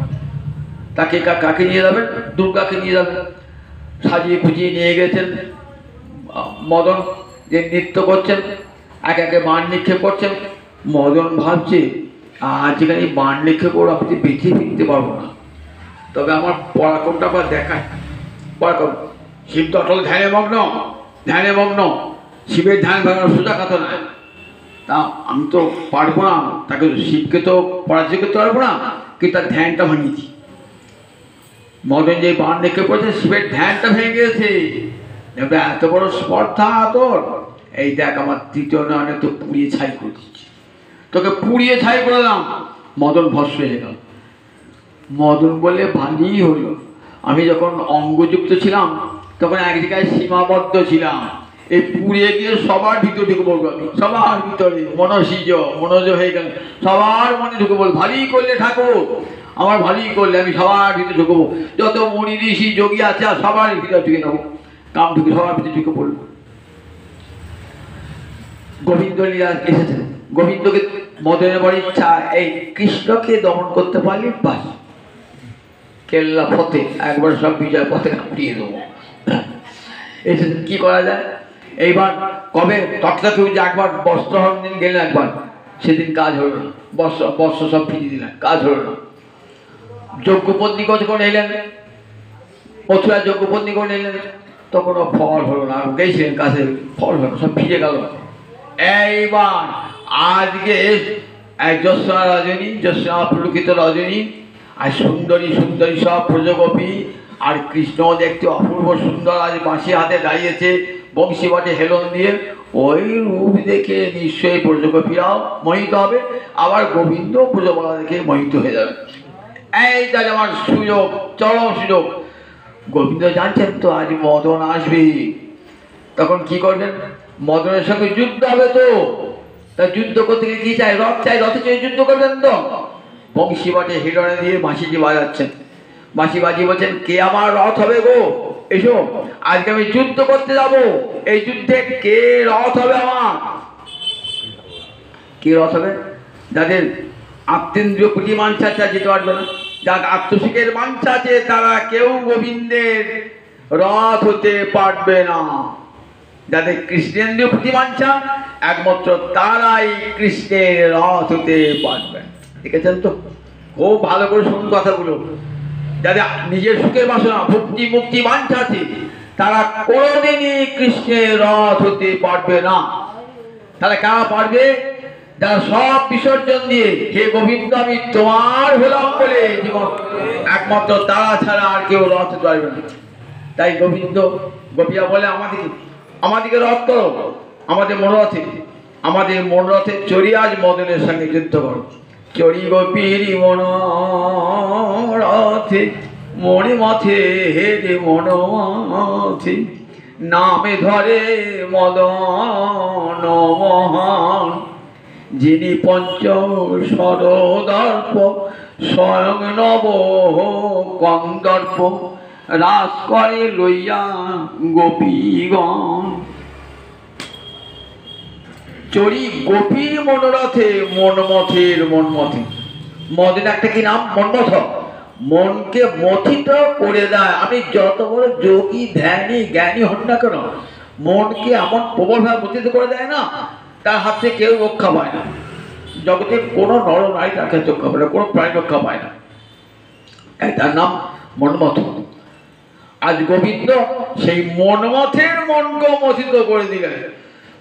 S1: তাকে কাকে নিয়ে যাবেন? দুর্গাকে নিয়ে যাবেন। সাজিয়ে খুঁজিয়ে নিয়ে গেছেন। মদন যে নৃত্য করছেন, এক একে বাণ নিক্ষেপ করছেন। মদন ভাবছে আজ যেখানে বাণ নিক্ষেপ করে আপনি বেঁচে ফিরতে পারবো না, তবে আমার পরাক্রমটা আবার দেখায়। পরাক্রম শিব তো অটল ধ্যানে মগ্ন, শিবের ধ্যান ভাঙানোর সোজা কথা নয়। তা আমি তো পারবো না, তাকে শিবকে তো পরাজয় করতে পারবো না, কিন্তু তার ধ্যানটা ভাঙিয়েছি। মদন যে বাণ নিক্ষেপ করেছে, শিবের ধ্যানটা ভেঙে গেছে। এত বড় স্পর্ধা তোর, এই দেখ আমার তৃতীয় নয়নে তো পুড়িয়ে ছাই করে দিচ্ছি, তোকে পুড়িয়ে ছাই করলাম। মদন ভস্ম হয়ে গেল। মদন বলে ভালোই হলো, আমি যখন অঙ্গযুক্ত ছিলাম তখন এক জায়গায় সীমাবদ্ধ ছিলাম, এই পুড়িয়ে গিয়ে সবার ভিতরে ঢুকে পড়বো, আমি সবার ভিতরে মনোজ হয়ে গেল, সবার মনে ঢুকে পড়বো। ভালোই করলে ঠাকুর, আমার ভালোই করলে, আমি সবার ভিতরে ঢুকবো, যত মনি ঋষি যোগী আছে আর সবার ভিতরে ঢুকে নেবো, কাম ঢুকে সবার ভিতরে ঢুকে পড়বো। গোবিন্দ লীলা এসেছেন। গোবিন্দকে মদনের বড় ইচ্ছা, এই কৃষ্ণকে দমন করতে পারলে বাস কেল্লা ফতে একবার সব বিজয় পথে উঠিয়ে দেবো। এসে কি করা যায়? এইবার কবে তক্তাকে যে একবার বস্ত্রহরণ দিন গেলেন, একবার সেদিন কাজ হলো না, বস্ত্র সব ফিরিয়ে দিলেন, কাজ হলো না। যজ্ঞপত্নী কতক্ষণ এলেন, মথুরা যজ্ঞপত্নী করে এলেন, তখনও ফল হলো না। গেছিলেন কাছে, ফল হলো না, সব ফিরে গেল। এইবার আজকে এক জ্যোৎস্না রজনী, জ্যোৎস্না পুলকিত রজনী, আর সুন্দরী সুন্দরী সব প্রজগোপী, আর কৃষ্ণ দেখতে অপূর্ব সুন্দর, আজ বাঁশি হাতে দাঁড়িয়েছে, বংশী বটে হেলন দিয়ে। ওই রূপ দেখে নিশ্চয়ই প্রজগোপীরাও মোহিত হবে, আবার গোবিন্দ প্রজবলা দেখে মোহিত হয়ে যাবে। এইটাই আমার সুযোগ, চরম সুযোগ। গোবিন্দ জানছেন তো আজ মদন আসবে, তখন কি করবেন? মদনের সঙ্গে যুদ্ধ হবে তো, তা যুদ্ধ করতে গেলে কি চাই? রথ চাই, রথে চড়ে যুদ্ধ করবেন তো। বংশী বাটে হিরণে দিয়ে বাঁশিটি বাজাচ্ছেন, বাঁশি বাজিয়ে বলছেন, কে আমার রথ হবে গো? এসো, আজকে আমি যুদ্ধ করতে যাব, এই যুদ্ধে কে রথ হবে আমার? কে রথ হবে? যাদের আত্মেন্দ্রীয় প্রতি মাঞ্ছা আছে যেতে পারবে না, যার আত্মসুখের মাঞ্ছা আছে, তারা কেউ গোবিন্দের রথ হতে পারবে না। যাদের কৃষ্ণেন্দ্রীয় প্রতিমাঞ্ছা, একমাত্র তারাই কৃষ্ণের রথ হতে পারবেন। দেখেছেন তো? খুব ভালো করে শুনুন কথাগুলো। যাদের নিজের সুখের বাসনা, ভক্তি মুক্তি বাঞ্ছা আছে, তারা কোনোদিনই কৃষ্ণের রথ হতে পারবে না। তাহলে কারা পারবে? যারা সব বিসর্জন দিয়ে, হে গোবিন্দ আমি তোমার হলাম বলে জীবন, একমাত্র তারা ছাড়া আর কেউ রথ হতে পারবে না। তাই গোবিন্দ গোপিয়া বলে, আমাদেরকে রথ করো, আমাদের মনোরথে চড়ি আজ মদনের সঙ্গে যুদ্ধ করো। চড়ি গোপীর মনোরথে মনে মথে হেরে মনোমথে, নামে ধরে মদন মহান, যিনি পঞ্চ সরদর্প স্বয়ং নব কন্দর্প, রাস করে লইয়া গোপীগণ। চড়ি গোপীর মনোরথে মনমথের মনমথে। মদের একটা কি নাম? মনমথ। মনকে মথিত করে দেয়। আপনি যত বড় যোগী ধ্যানী জ্ঞানী হন না কেন, মনকে এমন প্রবলভাবে মথিত করে দেয় না, তার হাত থেকে কেউ রক্ষা পায় না। জগতে কোনো নর নারী তাকে রক্ষা পায় না, কোনো প্রাণী রক্ষা পায় না। তার নাম মনমথ। আজ গোবিন্দ সেই মনমথের মনকে মথিত করে দিলেন।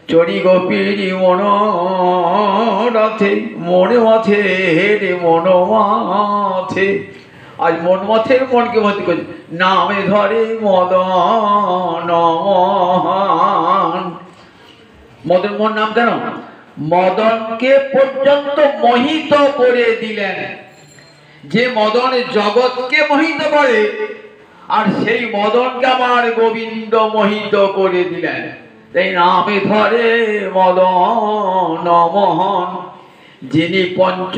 S1: চড়ি গোপীর মনোরথে মনে মথে হেরে মনোমথে, আজ মনমথের মনকে মথিত করে, নামে ধরে মদন মহান। মদন মোহন নাম কেন? মদনকে পর্যন্ত মোহিত করে দিলেন। যে মদন জগৎকে মোহিত করে, আর সেই মদনকে আমার গোবিন্দ মোহিত করে দিলেন। এই নামে ধরে মদন মোহন, যিনি পঞ্চ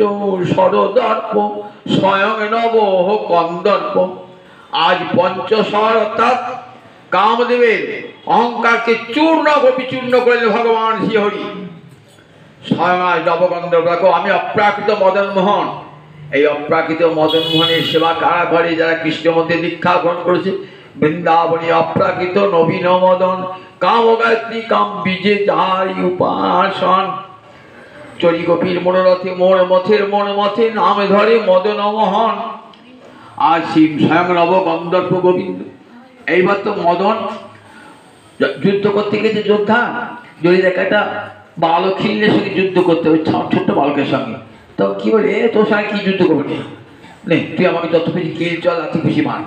S1: সরদর্প স্বয়ং নব কন্দর্প। আজ পঞ্চস্বর অর্থাৎ কামদেবের অহংকারকে চূর্ণ বিচূর্ণ করলেন ভগবান শ্রীহরি। স্বয়ং আজ নবগন্ধর্ব। দেখো, আমি অপ্রাকৃত মদন মোহন। এই অপ্রাকৃত মদন মোহনের সেবা কারা করে? যারা কৃষ্ণ মধ্যে দীক্ষা গ্রহণ করেছে। বৃন্দাবনী অপ্রাকৃত নবীন মদন, কাম গায়ত্রী কাম বীজে যাই উপাসন। চড়ি গোপীর মনোরথে মনমথে নামে ধরে মদন মোহন। আর স্বয়ং নব গন্ধর্ব গোবিন্দ। এইবার তো মদন যুদ্ধ করতে গেছে, যোদ্ধা যদি দেখে একটা বালক খিল্লের সঙ্গে যুদ্ধ করতে হবে, ছোট্ট বালকের সঙ্গে, তো কি বলে, তোর সঙ্গে কি যুদ্ধ করবি? নে তুই আমাকে যত বেশি কিল চল, আর বেশি মার।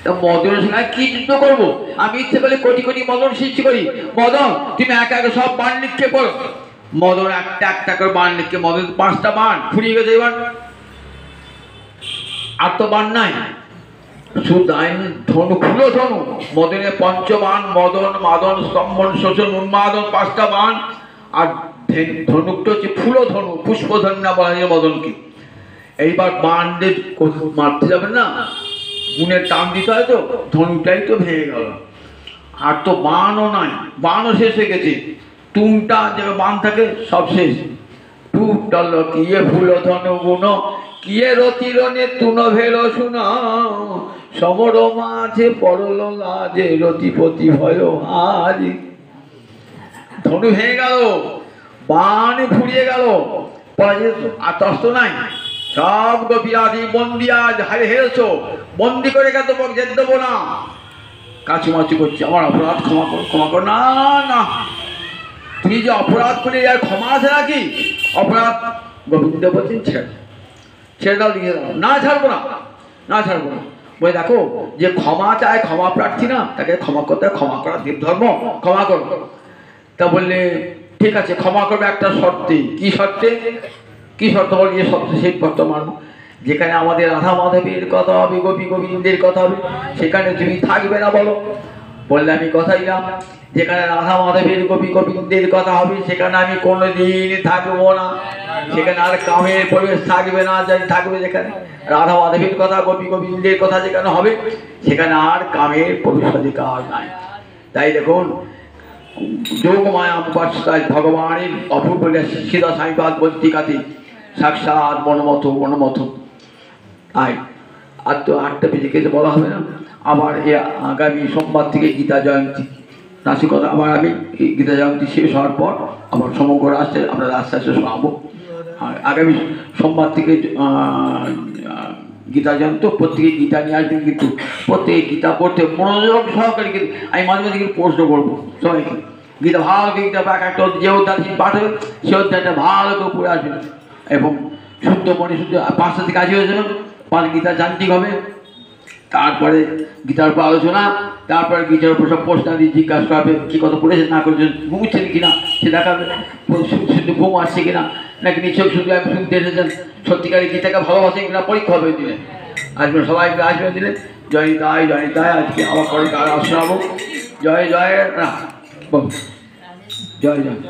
S1: তা মদনের সঙ্গে কি যুদ্ধ করবো? আমি ইচ্ছে করলে কোটি কোটি মদন সৃষ্টি করি। মদন তুমি একা একা সব বাণ নিক্ষেপ করো। মদন একটা একটা করে বাণ নিক্ষেপ, মদন 5টা বাণ ফুরিয়ে গেছে। এবার আর তো বাণ নাই, শুধু ধনু, খুলো ধনু। মদনের পঞ্চবাণ, মদন মাদন স্তম্ভন শোষণ উন্মাদন, 5টা বাণ। আর ধনুকটা হচ্ছে ফুলো ধনু, পুষ্পধন্যা বলা যায় মদনকে। এইবার বাণ দিয়ে মারতে যাবেন না, গুণের টান দিতে হয়, তো ধনুকটাই তো ভেঙে গেল। আর তো বাণও নাই, বাণও শেষ হয়ে গেছে। তুমটা যে বান থাকে সব শেষ। টুটল কিয়ে ভুল ধন গুণ, কিয়ে রতিরনে তুন ভেল শুন, সমর মাঝে পড়ল লাজে রতিপতি ভয় হারি। ধনু ভেঙে গেল, বান ফুরিয়ে গেল, আর তস্ত নাই। সব গোপীরাজি বন্দি আজ হারে হেরেছো, বন্দি করে গেল যেতে দেবো না। কাছুমাচু করছে, আমার অপরাধ ক্ষমা করো, ক্ষমা করো। না না, তুমি যে অপরাধ করে আর ক্ষমা আছে নাকি? অপরাধ গোবিন্দ বলছেন ছেড়ে, ছেড়ে দাও, দিয়ে দাও। না ছাড়বো না, না ছাড়বো না। বলে দেখো, যে ক্ষমা চায়, ক্ষমা প্রার্থী না, তাকে ক্ষমা করতে, ক্ষমা করা দেব ধর্ম, ক্ষমা করো। তা বললে ঠিক আছে, ক্ষমা করবে একটা শর্তে। কি শর্তে? কি শর্ত বল? যে শর্ত সেই শর্ত মানব। যেখানে আমাদের রাধা মাধবের কথা হবে, গোপী গোবিন্দের কথা হবে, সেখানে তুমি থাকবে না বলো? বললে আমি কথা দিলাম, যেখানে রাধা মাধবের গোপী গোবিন্দের কথা হবে সেখানে আমি কোনোদিন থাকবো না। সেখানে আর কামের পরিবেশ থাকবে না, জানি থাকবে যেখানে রাধা মাধবের কথা, গোপী গোবিন্দের কথা যেখানে হবে সেখানে আর কামের প্রবেশ অধিকার নাই। তাই দেখুন, যোগমায়া উপাসনায় ভগবানের অপূর্ব সিধা সাইবাদ বন্তিকাতে সাক্ষাৎ মনমথ মনমথ। আয় আর তো 8টা বেজে গেছে, বলা হবে না। আবার এ আগামী সোমবার থেকে গীতা জয়ন্তী, নাসিকতা। আবার আমি এই গীতা জয়ন্তী শেষ হওয়ার পর আবার সমগ্র আসতে আমরা আস্তে আস্তে শোনাবো। আর আগামী সোমবার থেকে গীতা জয়ন্তী, প্রত্যেকে গীতা নিয়ে আসবেন, কিন্তু প্রত্যেকে গীতা পড়তে মনোযোগ সহকারে। কিন্তু আমি মাঝে মাঝে কিন্তু প্রশ্ন করবো সবাইকে, গীতা ভালো গীতা একটা যে অধ্যায় পাঠ হবে সে অধ্যায়টা ভালো করে পড়ে আসবেন এবং শুদ্ধ মনে শুদ্ধ 5টা থেকে কাজী হয়ে যাবেন। 5 গীতা যান্ত্রিক হবে, তারপরে গীতার উপর আলোচনা, তারপরে গীতার উপর সব প্রশ্নাদি জিজ্ঞাসা করবে, কী কথা পড়েছেন না করেছেন, ঘুমুচ্ছেন কিনা সে দেখাবে, শুধু ঘুম আসছে কিনা, নাকি নিশ্চয় শুধু আমি শুনতে এসেছেন, সত্যিকারের গীতাকে ভালোবাসেন কিনা পরীক্ষা হবে দিলে। আসবেন সবাই, আসবেন দিলে। জয় নিতাই, জয় নিতাই। আজকে আবার পরে কার শোনাবো। জয় জয় রাম, জয় জয়।